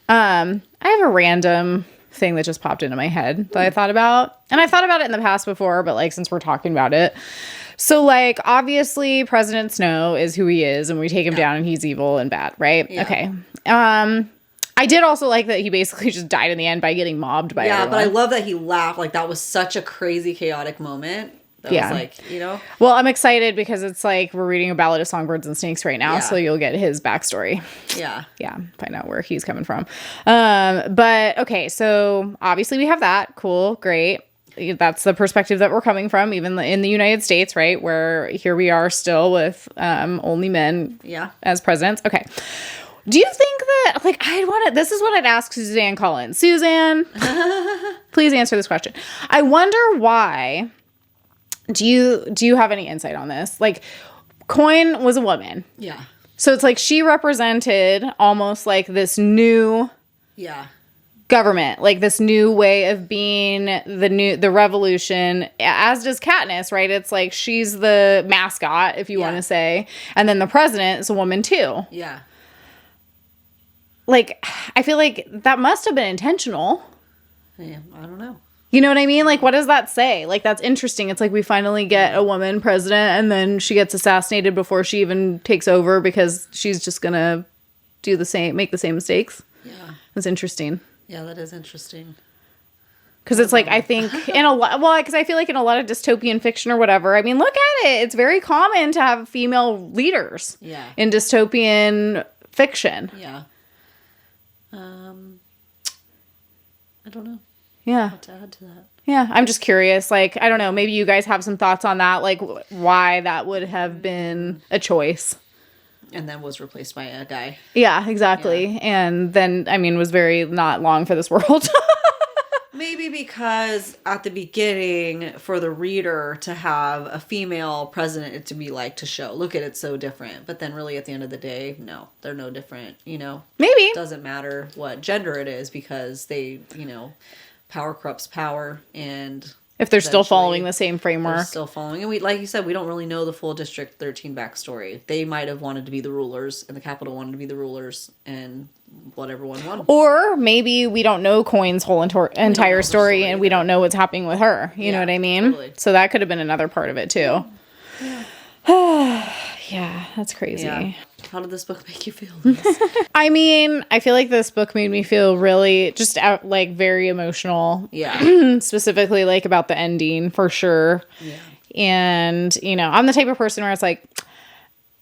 I have a random thing that just popped into my head that I thought about. And I've thought about it in the past before, but like since we're talking about it. So like obviously President Snow is who he is and we take him down and he's evil and bad, right? Yeah. Okay. I did also like that he basically just died in the end by getting mobbed by everyone. But I love that he laughed. Like that was such a crazy chaotic moment. That was like, you know? Well, I'm excited because it's like we're reading A Ballad of Songbirds and Snakes right now, so you'll get his backstory. Yeah. Find out where he's coming from. But okay, so obviously we have that. Cool, great. That's the perspective that we're coming from, even in the United States, right? Where here we are still with only men as presidents. Okay. Do you think that, like, this is what I'd ask Suzanne Collins. Suzanne, please answer this question. I wonder why. Do you have any insight on this? Like, Coin was a woman. Yeah. So it's like she represented almost like this new government, like this new way of being, the revolution, as does Katniss, right? It's like she's the mascot, if you want to say. And then the president is a woman too. Yeah. Like, I feel like that must have been intentional. Yeah, I don't know. You know what I mean? Like, what does that say? Like, that's interesting. It's like we finally get a woman president and then she gets assassinated before she even takes over because she's just going to make the same mistakes. Yeah. That's interesting. Yeah, that is interesting. Because it's like, I think because I feel like in a lot of dystopian fiction or whatever, I mean, look at it. It's very common to have female leaders in dystopian fiction. Yeah. I don't know. Yeah. What to add to that? Yeah, I'm just curious. Like, I don't know. Maybe you guys have some thoughts on that. Like, why that would have been a choice. And then was replaced by a guy. Yeah, exactly. Yeah. And then, I mean, was very not long for this world. Maybe because at the beginning, for the reader to have a female president, it to be like to show, look at it, so different. But then really at the end of the day, no, they're no different, you know? Maybe. It doesn't matter what gender it is because they, you know, power corrupts power and If they're still eventually. following the same They're framework. still following. And we, like you said, we don't really know the full District 13 backstory. They might have wanted to be the rulers, and the Capitol wanted to be the rulers, and what everyone wanted. Or maybe we don't know Coin's whole entire story, and we don't know what's happening with her. You know what I mean? Totally. So that could have been another part of it, too. Yeah, that's crazy. Yeah. How did this book make you feel? I mean, I feel like this book made me feel really just like very emotional. Yeah. Specifically like about the ending for sure. Yeah. And, you know, I'm the type of person where it's like,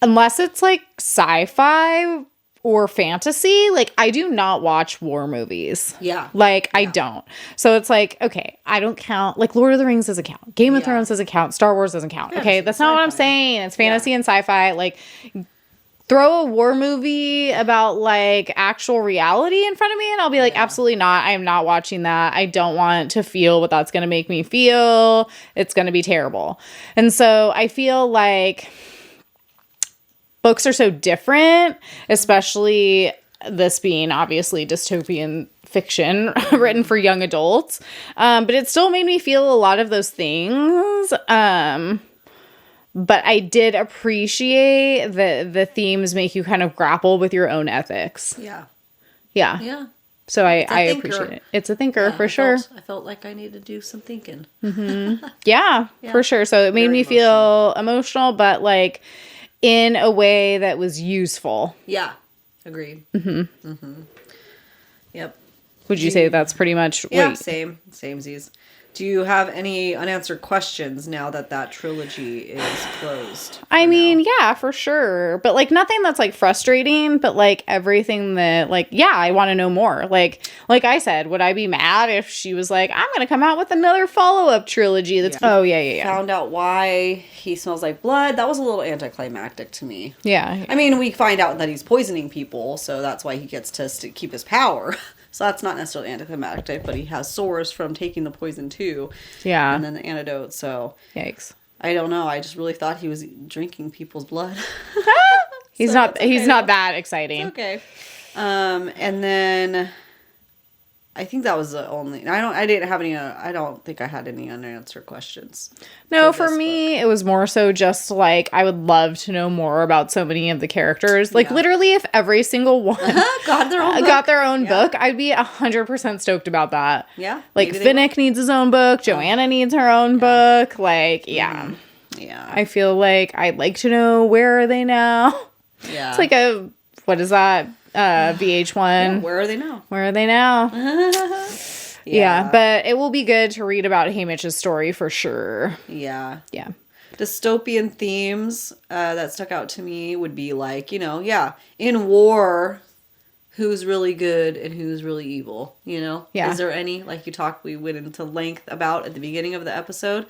unless it's like sci-fi or fantasy, like I do not watch war movies. Yeah. Like I don't. So it's like, okay, I don't count. Like Lord of the Rings doesn't count. Game of Thrones doesn't count. Star Wars doesn't count. Fantasy, Okay, that's not what I'm sci-fi. saying. It's fantasy and sci-fi. Like throw a war movie about like actual reality in front of me and I'll be like, absolutely not. I am not watching that. I don't want to feel what that's going to make me feel. It's going to be terrible. And so I feel like books are so different, especially this being obviously dystopian fiction written for young adults. But it still made me feel a lot of those things. But I did appreciate that the themes make you kind of grapple with your own ethics. Yeah. Yeah. Yeah. So I thinker. appreciate it. It's a thinker for I sure. I felt like I needed to do some thinking. Yeah, for sure. So it made me feel emotional, but like in a way that was useful. Yeah. Agreed. Yep. Would you say that's pretty much Yeah, samesies. Do you have any unanswered questions now that that trilogy is closed? I mean, yeah, for sure. But like nothing that's like frustrating, but like everything that like, yeah, I want to know more. Like I said, would I be mad if she was like, I'm going to come out with another follow-up trilogy that's Found out why he smells like blood. That was a little anticlimactic to me. Yeah. I mean, we find out that he's poisoning people, so that's why he gets to keep his power. So that's not necessarily anticlimactic, but he has sores from taking the poison too. Yeah. And then the antidote, so. Yikes. I don't know. I just really thought he was drinking people's blood. He's not that exciting. Okay. And then I think that was the only. I didn't have any. I don't think I had any unanswered questions. No, for me, it was more so just like I would love to know more about so many of the characters. Like literally, if every single one got their own book, I'd be 100% stoked about that. Yeah. Like Finnick needs his own book. Joanna needs her own book. Like, yeah. Yeah. I feel like I'd like to know where are they now. Yeah. It's like what is that? VH1. Yeah, where are they now? Where are they now? Yeah, but it will be good to read about Haymitch's story for sure. Yeah. Yeah. Dystopian themes that stuck out to me would be like, in war, who's really good and who's really evil, Yeah. Is there any, like we went into length about at the beginning of the episode?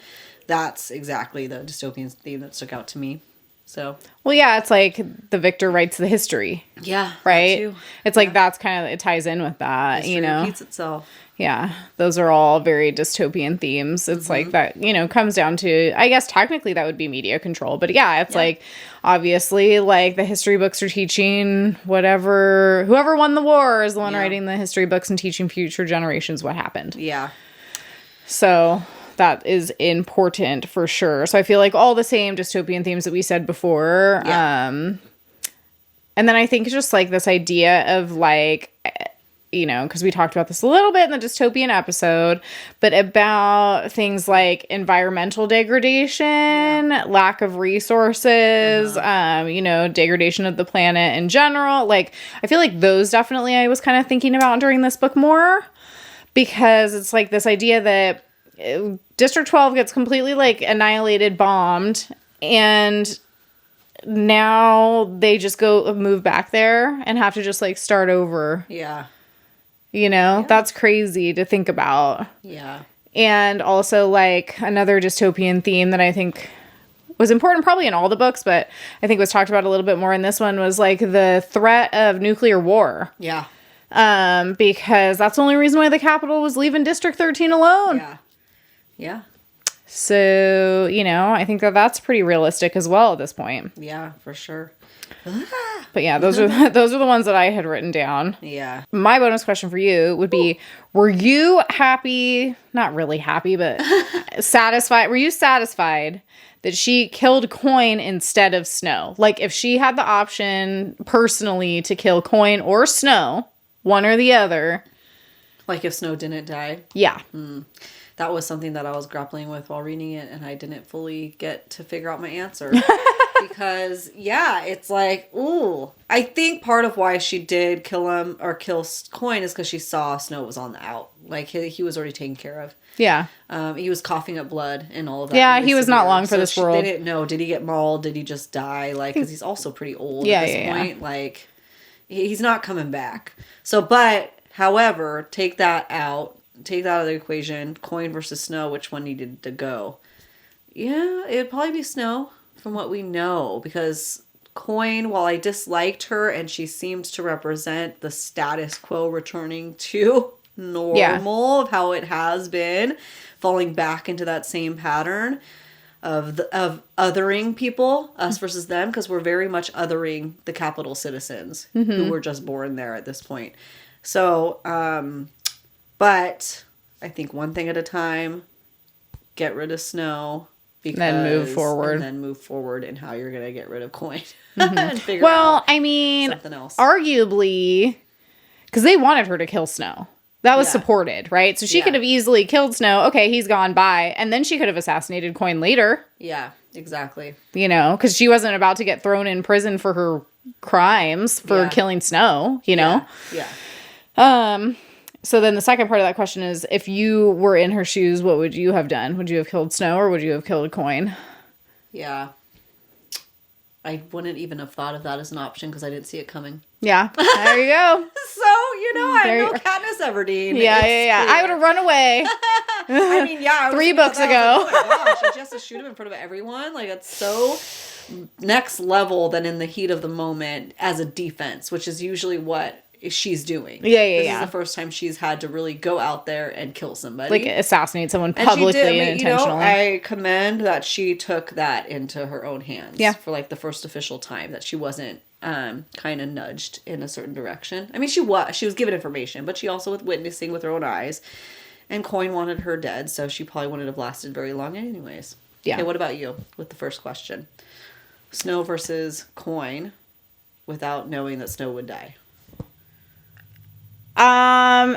That's exactly the dystopian theme that stuck out to me. So. Well, yeah, it's like the victor writes the history. Yeah. Right? It's like that's kind of, it ties in with that, History repeats itself. Yeah. Those are all very dystopian themes. It's like that, comes down to, I guess technically that would be media control. But yeah, it's like, obviously, like the history books are teaching whoever won the war is the one writing the history books and teaching future generations what happened. Yeah. So that is important for sure. So I feel like all the same dystopian themes that we said before. Yeah. And then I think just like this idea of like, because we talked about this a little bit in the dystopian episode, but about things like environmental degradation, lack of resources, degradation of the planet in general. Like, I feel like those definitely I was kind of thinking about during this book more, because it's like this idea that District 12 gets completely like annihilated, bombed, and now they just move back there and have to just like start over. Yeah. That's crazy to think about. Yeah. And also like another dystopian theme that I think was important probably in all the books, but I think was talked about a little bit more in this one was like the threat of nuclear war. Yeah. Because that's the only reason why the Capitol was leaving District 13 alone. Yeah. Yeah. So, I think that that's pretty realistic as well at this point. Yeah, for sure. But yeah, those are the ones that I had written down. Yeah. My bonus question for you would be, were you happy, not really happy, but satisfied? Were you satisfied that she killed Coin instead of Snow? Like, if she had the option personally to kill Coin or Snow, one or the other. Like if Snow didn't die? Yeah. That was something that I was grappling with while reading it, and I didn't fully get to figure out my answer. Because, yeah, it's like, ooh. I think part of why she did kill him, or kill Coin, is because she saw Snow was on the out. Like, he was already taken care of. Yeah. He was coughing up blood and all of that. Yeah, he was not long for this world. They didn't know. Did he get mauled? Did he just die? Like, because he's also pretty old at this point. Like, he's not coming back. So, but, however, take that out of the equation. Coin versus Snow, which one needed to go? Yeah, it'd probably be Snow from what we know, because Coin, while I disliked her and she seems to represent the status quo returning to normal of how it has been, falling back into that same pattern of othering people, us versus them, because we're very much othering the capital citizens who were just born there at this point. So, but I think one thing at a time, get rid of Snow. Then move forward. And then move forward in how you're going to get rid of Coin. And figure out something else. Arguably, because they wanted her to kill Snow. That was supported, right? So she could have easily killed Snow. Okay, he's gone by. And then she could have assassinated Coin later. Yeah, exactly. Because she wasn't about to get thrown in prison for her crimes for killing Snow, Yeah. So then the second part of that question is, if you were in her shoes, what would you have done? Would you have killed Snow or would you have killed Coin? Yeah. I wouldn't even have thought of that as an option because I didn't see it coming. Yeah. There you go. So, I know Katniss Everdeen. Yeah. I would have run away. I mean, yeah. 3 books ago. Like, oh my gosh, she just has to shoot him in front of everyone. Like, it's so next level than in the heat of the moment as a defense, which is usually what she's doing. This is the first time she's had to really go out there and kill somebody. Like assassinate someone publicly and intentionally. I commend that she took that into her own hands. Yeah. For like the first official time, that she wasn't kind of nudged in a certain direction. I mean, she was given information, but she also was witnessing with her own eyes. And Coin wanted her dead, so she probably wouldn't have lasted very long anyways. Yeah. Okay, what about you with the first question? Snow versus Coin without knowing that Snow would die.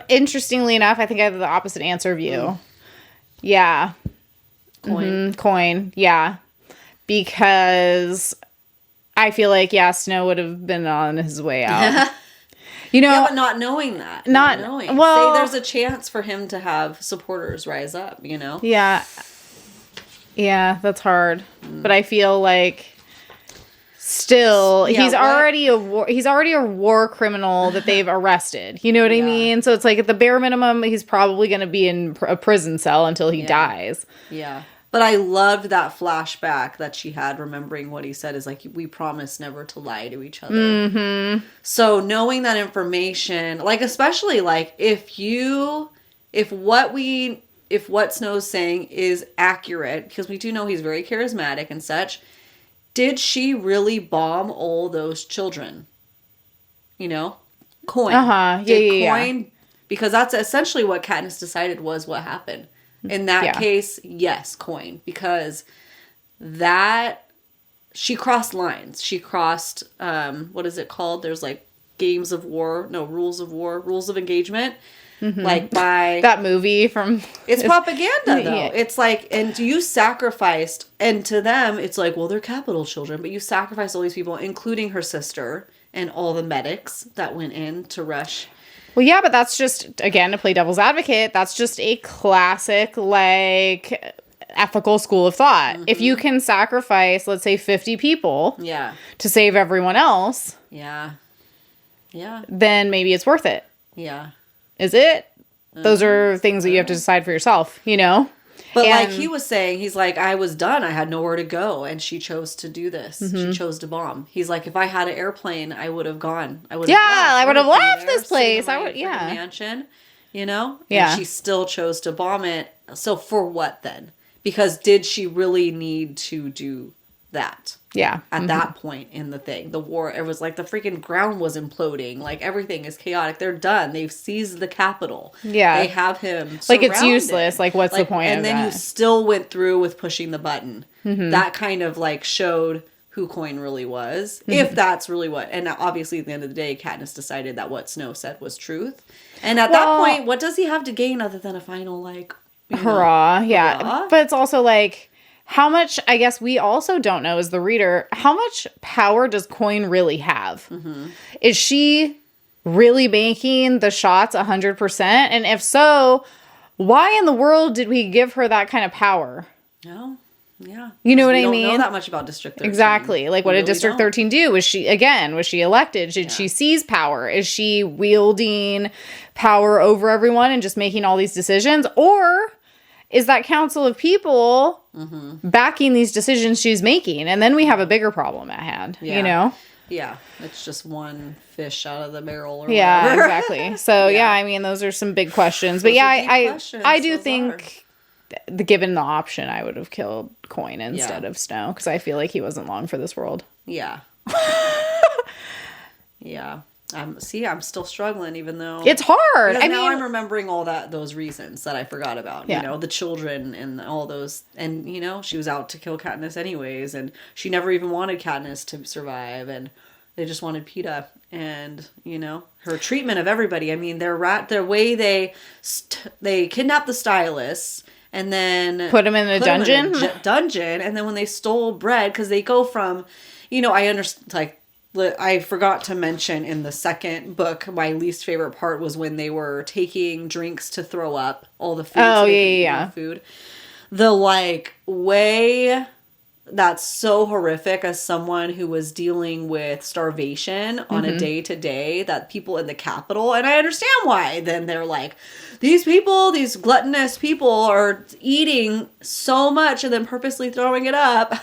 Interestingly enough, I think I have the opposite answer of you. Yeah. Coin. Coin, yeah. Because I feel like, Snow would have been on his way out. Yeah, but not knowing that. Not knowing. Well, say there's a chance for him to have supporters rise up, Yeah. Yeah, that's hard. But I feel like still, he's already a war criminal that they've arrested. You know what I mean? So it's like at the bare minimum, he's probably going to be in a prison cell until he dies. Yeah. But I loved that flashback that she had, remembering what he said is like, we promise never to lie to each other. Mm-hmm. So knowing that information, like, especially like if what Snow's saying is accurate, because we do know he's very charismatic and such, did she really bomb all those children? Coin. Uh-huh. Yeah, Coin, because that's essentially what Katniss decided was what happened. In that case, yes, Coin. Because she crossed lines. She crossed, what is it called? There's like rules of engagement. Mm-hmm. Like by that movie from it's propaganda though. Yeah. It's like, and you sacrificed, and to them it's like, well, they're capital children, but you sacrificed all these people, including her sister and all the medics that went in to rush. Well, yeah, but that's just, again, to play devil's advocate, that's just a classic like ethical school of thought. Mm-hmm. If you can sacrifice, let's say 50 people to save everyone else, then maybe it's worth it. Yeah. Is it? Those are things that you have to decide for yourself, But like he was saying, he's like, I was done. I had nowhere to go. And she chose to do this. Mm-hmm. She chose to bomb. He's like, if I had an airplane, I would have gone. I would have left this place. I would, mansion, Yeah. And she still chose to bomb it. So for what then? Because did she really need to do that? Yeah. At that point in the thing, the war, it was like the freaking ground was imploding. Like everything is chaotic. They're done. They've seized the capital. Yeah. They have him Like it's surrounded. useless. Like what's the point and of then that? you still went through with pushing the button. That kind of like showed who Coin really was. If that's really what. And obviously at the end of the day, Katniss decided that what Snow said was truth. And at that point, what does he have to gain other than a final like hurrah. Yeah. hurrah? But it's also like, how much, I guess we also don't know as the reader, how much power does Coin really have? Is she really making the shots 100%? And if so, why in the world did we give her that kind of power? No. Yeah. You know what I don't mean? know that much about District 13. Exactly. Like, what We did really District don't. 13 do? Was she elected? Did she seize power? Is she wielding power over everyone and just making all these decisions? Or is that council of people backing these decisions she's making? And then we have a bigger problem at hand, you know? Yeah. It's just one fish out of the barrel or Yeah, whatever. exactly. So, yeah, I mean, those are some big questions. But Those are deep questions. I do Those think, given the option, I would have killed Coin instead of Snow. Because I feel like he wasn't long for this world. Yeah. Yeah. I'm still struggling, even though It's hard. because I now mean, I'm remembering all those reasons that I forgot about. Yeah. You know, the children and all those, and you know, she was out to kill Katniss anyways, and she never even wanted Katniss to survive, and they just wanted Peeta, and you know, her treatment of everybody. I mean, their way they kidnapped the stylists. And then put him in a dungeon. Dungeon, and then when they stole bread, because they go from, you know, I understand. Like, I forgot to mention in the second book, my least favorite part was when they were taking drinks to throw up all the food. Oh, so they could eat yeah. more food. The like way that's so horrific as someone who was dealing with starvation on a day to day, that people in the capital, and I understand why. Then they're like, these gluttonous people are eating so much and then purposely throwing it up.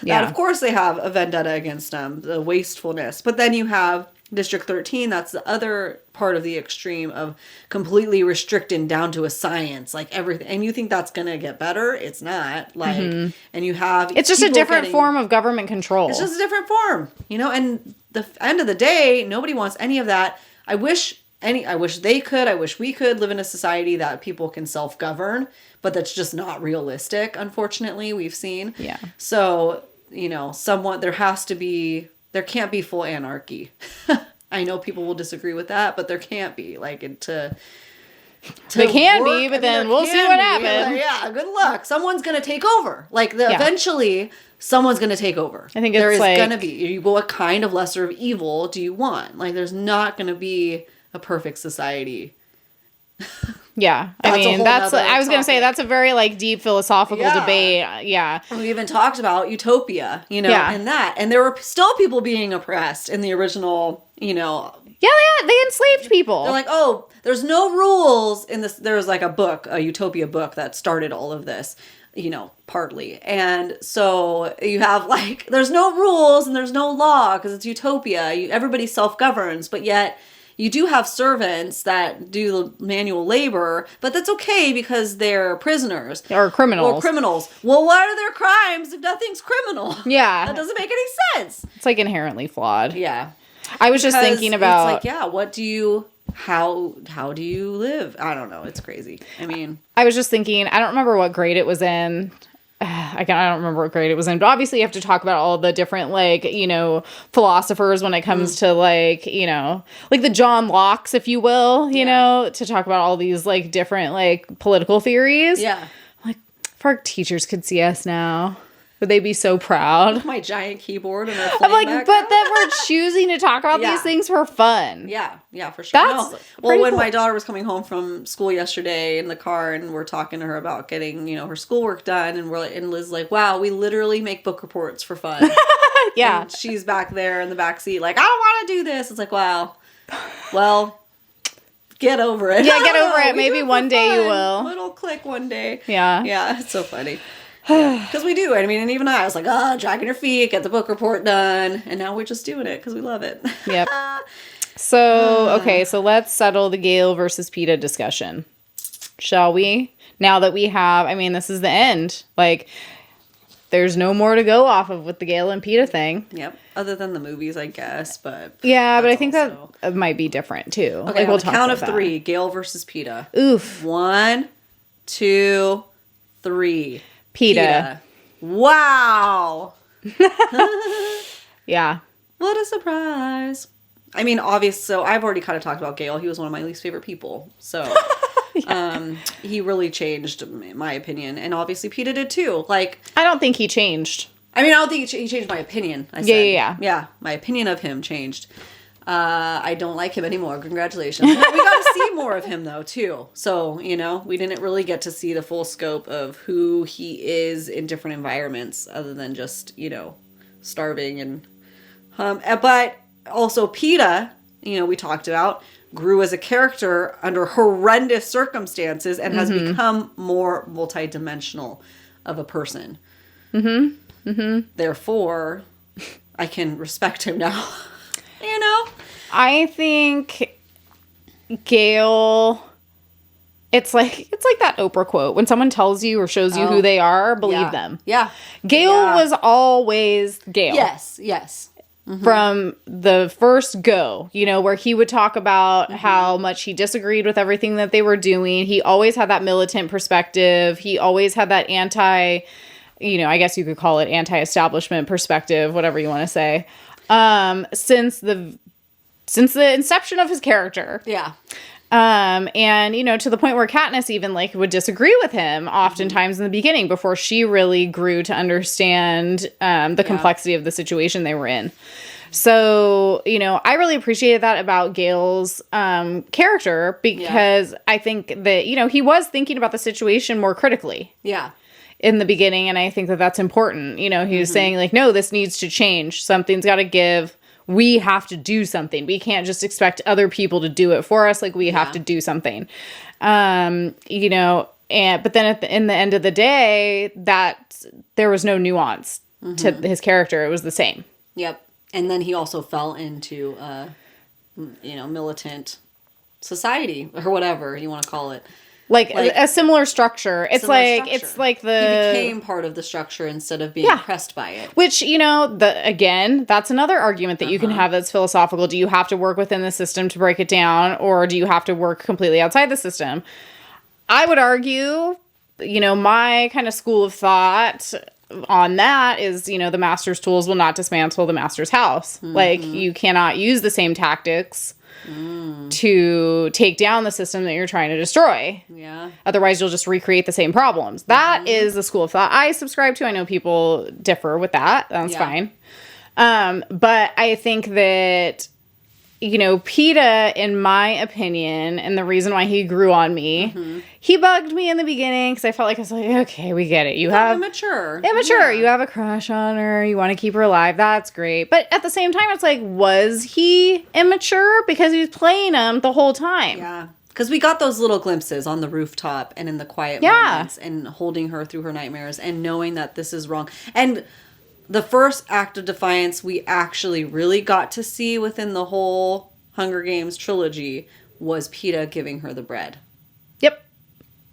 That of course they have a vendetta against them, the wastefulness. But then you have District 13, that's the other part of the extreme of completely restricting down to a science, like everything. And you think that's going to get better? It's not. Like, and you have... It's just a different form of government control. It's just a different form, you know? And the end of the day, nobody wants any of that. I wish they could. I wish we could live in a society that people can self-govern, but that's just not realistic, unfortunately, we've seen. Yeah. So, you know, there can't be full anarchy. I know people will disagree with that, but there can't be. Like, to They can be, but then we'll see what happens. Like, yeah, good luck. Someone's going to take over. Like, eventually, someone's going to take over. I think it's there is like... going to be. What kind of lesser of evil do you want? Like, there's not going to be a perfect society. Yeah. That's I mean, I was going to say, topic. that's a very, like, deep philosophical debate. Yeah. We even talked about utopia, you know, and that. And there were still people being oppressed in the original, you know. Yeah, they enslaved people. They're like, oh, there's no rules in this. There was like a utopia book that started all of this, you know, partly. And so you have like, there's no rules and there's no law because it's utopia. Everybody self-governs, but yet you do have servants that do the manual labor, but that's okay because they're prisoners. Or criminals. Well, what are their crimes if nothing's criminal? Yeah. That doesn't make any sense. It's like inherently flawed. Yeah. I was just thinking about... It's like, how do you live? I don't know. It's crazy. I mean... I was just thinking, I don't remember what grade it was in. I don't remember what grade it was in, but obviously you have to talk about all the different, like, you know, philosophers when it comes to, like, you know, like the John Locke's, if you will, you know, to talk about all these, like, different, like, political theories. Yeah. Like, if our teachers could see us now, would they be so proud? My giant keyboard and I'm like, but then we're choosing to talk about these things for fun. Yeah, for sure. That's well, when cool. my daughter was coming home from school yesterday in the car, and we're talking to her about getting, you know, her schoolwork done, and Liz like, wow, we literally make book reports for fun. Yeah. And she's back there in the back seat, like, I don't want to do this. It's like, wow, well, get over it. Yeah, get over it. Maybe one day you will. Little click one day. Yeah. Yeah, it's so funny. Because we do. I mean, and even I was like, dragging your feet, get the book report done. And now we're just doing it because we love it. Yep. So, okay, so let's settle the Gale versus Peeta discussion. Shall we? now that we have, I mean, this is the end. Like, there's no more to go off of with the Gale and Peeta thing. Yep. Other than the movies, I guess, but yeah, but I think that might be different too. Okay, like, we'll count of 3. Gale versus Peeta. Oof. 1, 2, 3. Peeta. Wow. Yeah. What a surprise. I mean, obvious. So I've already kind of talked about Gale. He was one of my least favorite people. So he really changed, in my opinion. And obviously Peeta did too. Like, I don't think he changed. I mean, I don't think he changed my opinion. I said. Yeah. Yeah, my opinion of him changed. I don't like him anymore. Congratulations. We got to see more of him, though, too. So, you know, we didn't really get to see the full scope of who he is in different environments other than just, you know, starving. And but also Peeta, you know, we talked about, grew as a character under horrendous circumstances and has become more multidimensional of a person. Therefore, I can respect him now. You know? I think Gale, it's like that Oprah quote. When someone tells you or shows you who they are, believe them. Yeah. Gale was always Gale. Yes. From the first go, you know, where he would talk about how much he disagreed with everything that they were doing. He always had that militant perspective. He always had that you know, I guess you could call it anti-establishment perspective, whatever you want to say. Since the inception of his character. Yeah. And, you know, to the point where Katniss even, like, would disagree with him oftentimes in the beginning before she really grew to understand the complexity of the situation they were in. So, you know, I really appreciated that about Gale's character because I think that, you know, he was thinking about the situation more critically. Yeah. In the beginning, and I think that that's important. You know, he was saying, like, no, this needs to change. Something's got to give. We have to do something. We can't just expect other people to do it for us. Like, we have to do something. You know, but then in the end of the day, that there was no nuance to his character. It was the same. Yep. And then he also fell into, you know, militant society or whatever you want to call it. Like a similar structure. It's like he became part of the structure instead of being oppressed by it. Which, you know, again, that's another argument that you can have that's philosophical. Do you have to work within the system to break it down, or do you have to work completely outside the system? I would argue, you know, my kind of school of thought on that is, you know, the master's tools will not dismantle the master's house. Like, you cannot use the same tactics to take down the system that you're trying to destroy. Yeah. Otherwise, you'll just recreate the same problems. That is the school of thought I subscribe to. I know people differ with that. That's fine. But I think that, you know, Peeta, in my opinion, and the reason why he grew on me, he bugged me in the beginning because I felt like I was like, okay, we get it. You have immature. Yeah. You have a crush on her. You want to keep her alive. That's great. But at the same time, it's like, was he immature? Because he was playing him the whole time. Yeah. Because we got those little glimpses on the rooftop and in the quiet moments and holding her through her nightmares and knowing that this is wrong. And the first act of defiance we actually really got to see within the whole Hunger Games trilogy was Peeta giving her the bread. Yep.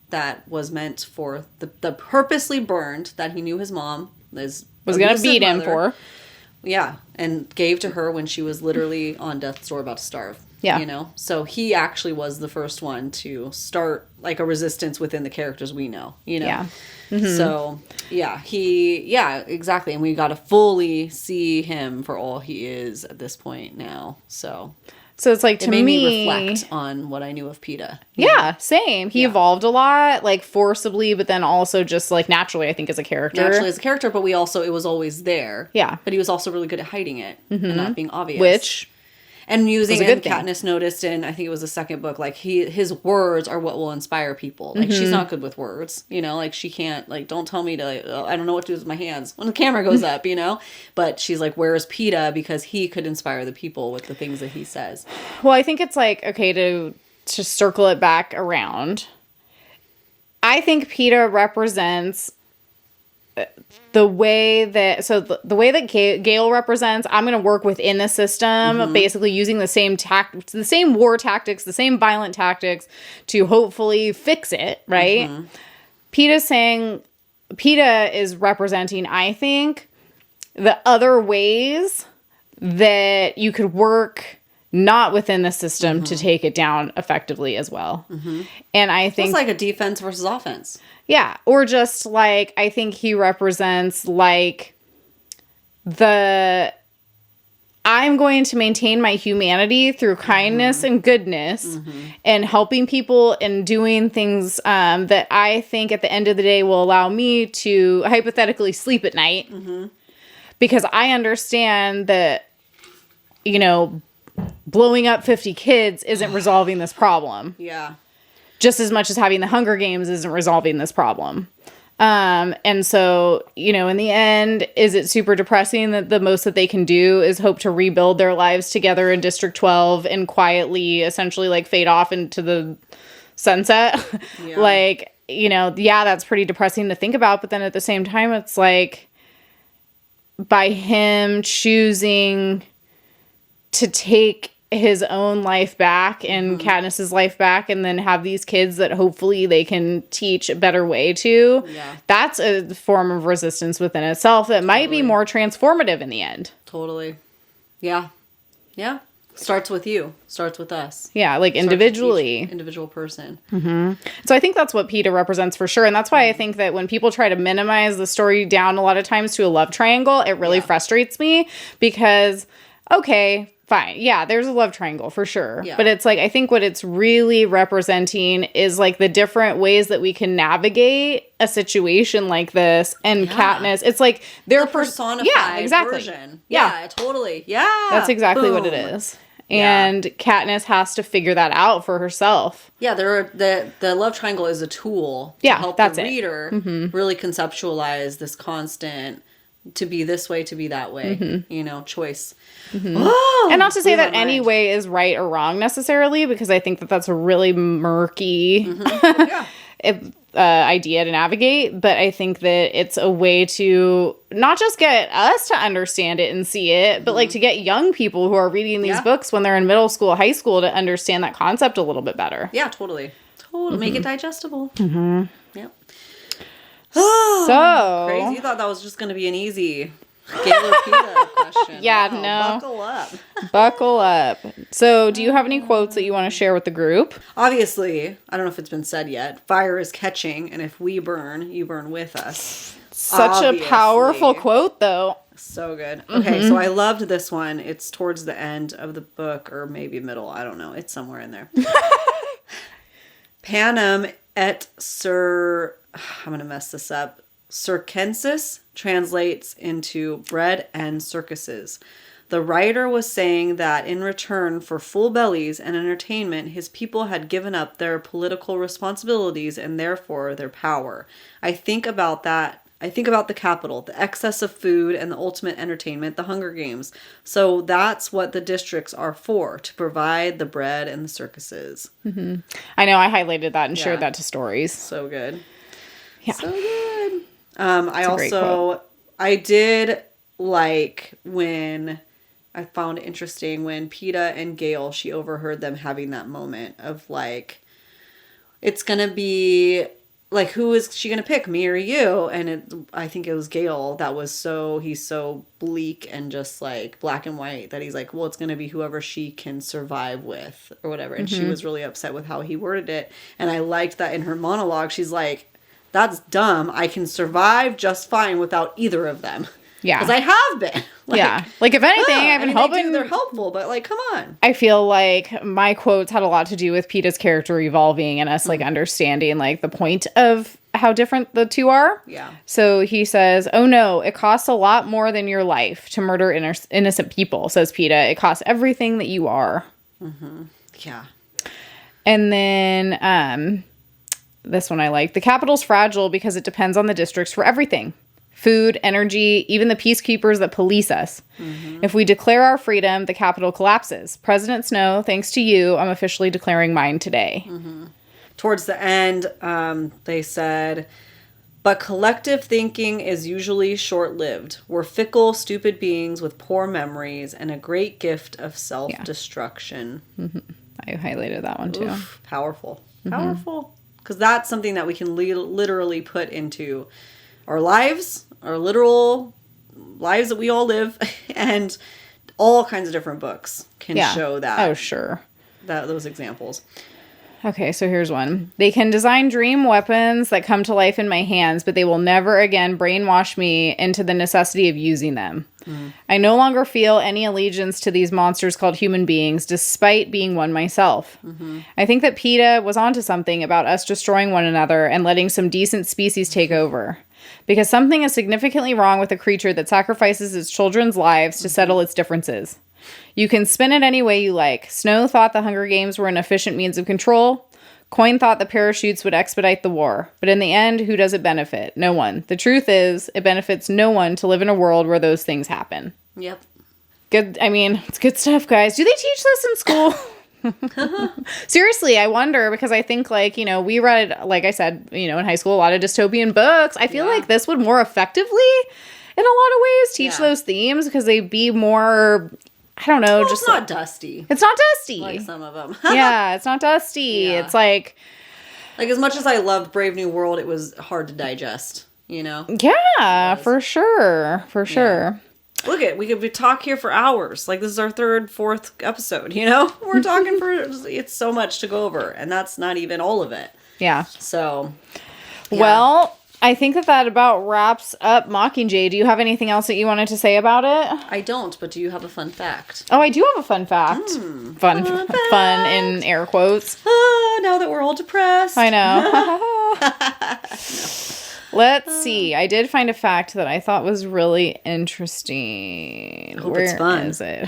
That was meant for the purposely burned that he knew his mom was going to beat him for. Yeah. And gave to her when she was literally on death's door about to starve. Yeah. You know? So he actually was the first one to start like a resistance within the characters we know, you know? Yeah. So, yeah, exactly. And we got to fully see him for all he is at this point now. So it's like, to it made me reflect on what I knew of Peeta. Yeah, same. He evolved a lot, like forcibly, but then also just like naturally, I think, as a character. But it was always there. Yeah. But he was also really good at hiding it and not being obvious. And Katniss noticed in, I think it was the second book, like his words are what will inspire people. Like she's not good with words, you know, like she can't, like, don't tell me to, I don't know what to do with my hands when the camera goes up, you know, but she's like, where's Peeta? Because he could inspire the people with the things that he says. Well, I think it's like, okay, to circle it back around, I think Peeta represents the way that Gale represents, I'm going to work within the system, basically using the same tactics, the same war tactics, the same violent tactics to hopefully fix it, right? Peeta is representing, I think, the other ways that you could work not within the system to take it down effectively as well. And I think it's like a defense versus offense. Yeah. Or just like, I think he represents like I'm going to maintain my humanity through kindness and goodness and helping people and doing things that I think at the end of the day will allow me to hypothetically sleep at night. Because I understand that, you know, blowing up 50 kids isn't resolving this problem. Yeah. Just as much as having the Hunger Games isn't resolving this problem. And so, you know, in the end, is it super depressing that the most that they can do is hope to rebuild their lives together in District 12 and quietly essentially like fade off into the sunset? Yeah. Like, you know, yeah, that's pretty depressing to think about. But then at the same time, it's like by him choosing to take his own life back and Katniss's life back and then have these kids that hopefully they can teach a better way to. Yeah. That's a form of resistance within itself that might be more transformative in the end. Totally. Yeah. Yeah. Starts with you. Starts with us. Yeah, like individually. Individual person. So I think that's what Peeta represents for sure. And that's why I think that when people try to minimize the story down a lot of times to a love triangle, it really frustrates me because, okay, fine. Yeah, there's a love triangle for sure. Yeah. But it's like, I think what it's really representing is like the different ways that we can navigate a situation like this. And Katniss, it's like they're personified version. Yeah, totally. Yeah. That's exactly what it is. And Katniss has to figure that out for herself. Yeah, the love triangle is a tool to help the reader really conceptualize this constant to be this way, to be that way, you know, choice. Oh, and not to say that any way is right or wrong necessarily, because I think that that's a really murky idea to navigate. But I think that it's a way to not just get us to understand it and see it, but like to get young people who are reading these books when they're in middle school, high school to understand that concept a little bit better. Yeah, totally. Make it digestible. Yep. So crazy. You thought that was just going to be an easy Gale or Peeta question. Yeah, no. Buckle up. Buckle up. So, do you have any quotes that you want to share with the group? Obviously, I don't know if it's been said yet. Fire is catching, and if we burn, you burn with us. Such a powerful quote, though. So good. Okay, so I loved this one. It's towards the end of the book, or maybe middle. I don't know. It's somewhere in there. Panem et Sir... I'm going to mess this up. Circenses translates into bread and circuses. The writer was saying that in return for full bellies and entertainment, his people had given up their political responsibilities and therefore their power. I think about that. I think about the capital, the excess of food, and the ultimate entertainment, the Hunger Games. So that's what the districts are for, to provide the bread and the circuses. I know, I highlighted that and shared that to stories. So good. Yeah. So good. I did like when I found it interesting when Peeta and Gale, she overheard them having that moment of like, it's going to be like, who is she going to pick, me or you? And I think it was Gale that was he's so bleak and just like black and white that he's like, well, it's going to be whoever she can survive with or whatever. And she was really upset with how he worded it. And I liked that in her monologue. She's like, that's dumb. I can survive just fine without either of them. Yeah. Because I have been. Like, if anything, I've been hoping... They're helpful, but, like, come on. I feel like my quotes had a lot to do with Peeta's character evolving and us, like, understanding, like, the point of how different the two are. Yeah. So he says, oh, no, it costs a lot more than your life to murder innocent people, says Peeta. It costs everything that you are. Yeah. And then... this one I like. The capital's fragile because it depends on the districts for everything. Food, energy, even the peacekeepers that police us. If we declare our freedom, the capital collapses. President Snow, thanks to you, I'm officially declaring mine today. Towards the end, they said, but collective thinking is usually short-lived. We're fickle, stupid beings with poor memories and a great gift of self-destruction. I highlighted that one too. Oof, powerful. Powerful. Because that's something that we can literally put into our lives, our literal lives that we all live, and all kinds of different books can show that. Oh, sure. Those examples. Okay, so here's one. They can design dream weapons that come to life in my hands, but they will never again brainwash me into the necessity of using them. I no longer feel any allegiance to these monsters called human beings, despite being one myself. I think that Peeta was onto something about us destroying one another and letting some decent species take over. Because something is significantly wrong with a creature that sacrifices its children's lives to settle its differences. You can spin it any way you like. Snow thought the Hunger Games were an efficient means of control. Coin thought the parachutes would expedite the war. But in the end, who does it benefit? No one. The truth is, it benefits no one to live in a world where those things happen. Yep. Good. I mean, it's good stuff, guys. Do they teach this in school? Seriously, I wonder, because I think, like, you know, we read, like I said, you know, in high school, a lot of dystopian books. I feel like this would more effectively, in a lot of ways, teach those themes, because they'd be more, I don't know, just it's not dusty. It's not dusty. Like some of them. Yeah, it's not dusty. Yeah. It's like as much as I loved Brave New World, it was hard to digest, you know? Yeah, for sure. For sure. Look we could talk here for hours. Like, this is our third, fourth episode, you know? We're talking it's so much to go over, and that's not even all of it. Yeah. So, well, I think that about wraps up Mockingjay. Do you have anything else that you wanted to say about it? I don't, but do you have a fun fact? Oh, I do have a fun fact. Fun in air quotes. Now that we're all depressed. I know. Let's see. I did find a fact that I thought was really interesting. I hope it's fun. Is it?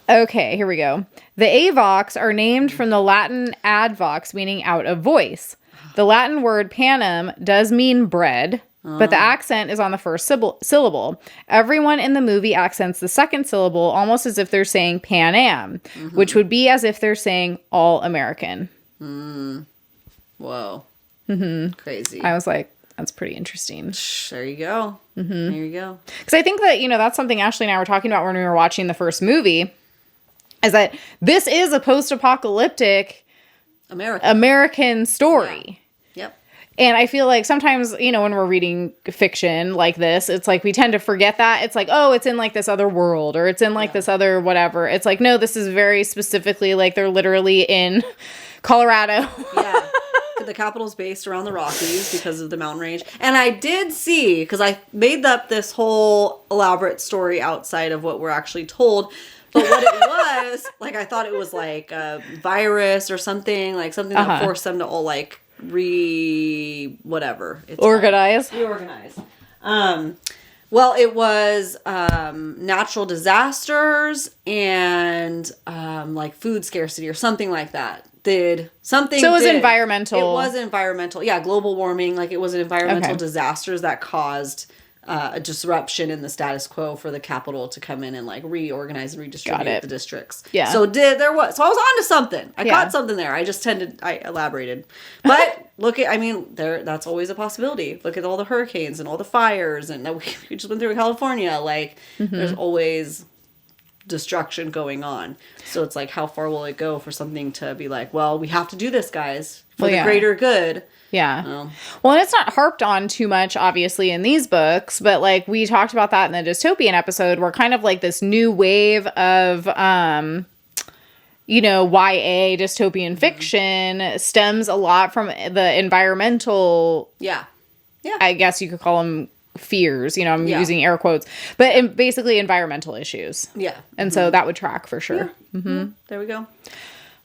Okay, here we go. The Avox are named from the Latin advox, meaning out of voice. The Latin word panem does mean bread, but the accent is on the first syllable. Everyone in the movie accents the second syllable almost as if they're saying Pan Am, which would be as if they're saying all American. Whoa. Crazy. I was like, that's pretty interesting. There you go. There you go. Because I think that, you know, that's something Ashley and I were talking about when we were watching the first movie, is that this is a post-apocalyptic American story. Yeah. Yep. And I feel like sometimes, you know, when we're reading fiction like this, it's like we tend to forget that. It's like, oh, it's in like this other world, or it's in like this other whatever. It's like, no, this is very specifically like they're literally in Colorado. Yeah. The capital's based around the Rockies because of the mountain range. And I did see, because I made up this whole elaborate story outside of what we're actually told. But what it was, like, I thought it was like a virus or something, like something that forced them to all like Reorganize. Well, it was natural disasters and like food scarcity or something like that. So it was environmental. It was environmental. Yeah, global warming. Like, it was an environmental disasters that caused a disruption in the status quo for the capital to come in and like reorganize and redistribute the districts. Yeah. So I was onto something. I got something there. I elaborated. But that's always a possibility. Look at all the hurricanes and all the fires, and we just went through California. Like, there's always destruction going on. So it's like, how far will it go for something to be like, well, we have to do this, guys, for the greater good. Yeah. Well, and it's not harped on too much, obviously, in these books, but like we talked about that in the dystopian episode, where kind of like this new wave of, you know, YA dystopian fiction stems a lot from the environmental. Yeah. I guess you could call them fears, you know, I'm using air quotes, but basically environmental issues. Yeah. And so that would track for sure. Yeah. There we go.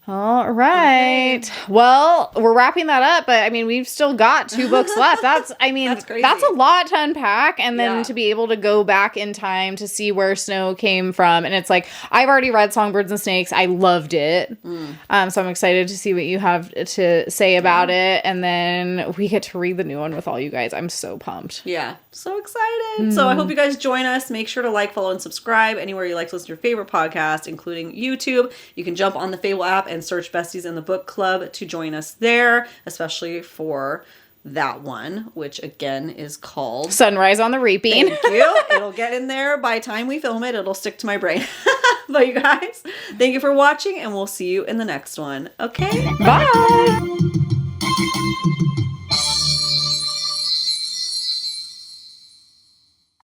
All right. Okay. Well, we're wrapping that up, but I mean, we've still got 2 books left. That's crazy. That's a lot to unpack, and then to be able to go back in time to see where Snow came from. And it's like, I've already read Songbirds and Snakes. I loved it. So I'm excited to see what you have to say about it. And then we get to read the new one with all you guys. I'm so pumped. Yeah. So excited. So I hope you guys join us. Make sure to like, follow, and subscribe anywhere you like to listen to your favorite podcast, including YouTube. You can jump on the Fable app and search Besties in the Book Club to join us there, especially for that one, which again is called Sunrise on the Reaping. Thank you. It'll get in there by the time we film it. It'll stick to my brain. But you guys, thank you for watching, and we'll see you in the next one. Okay? Bye.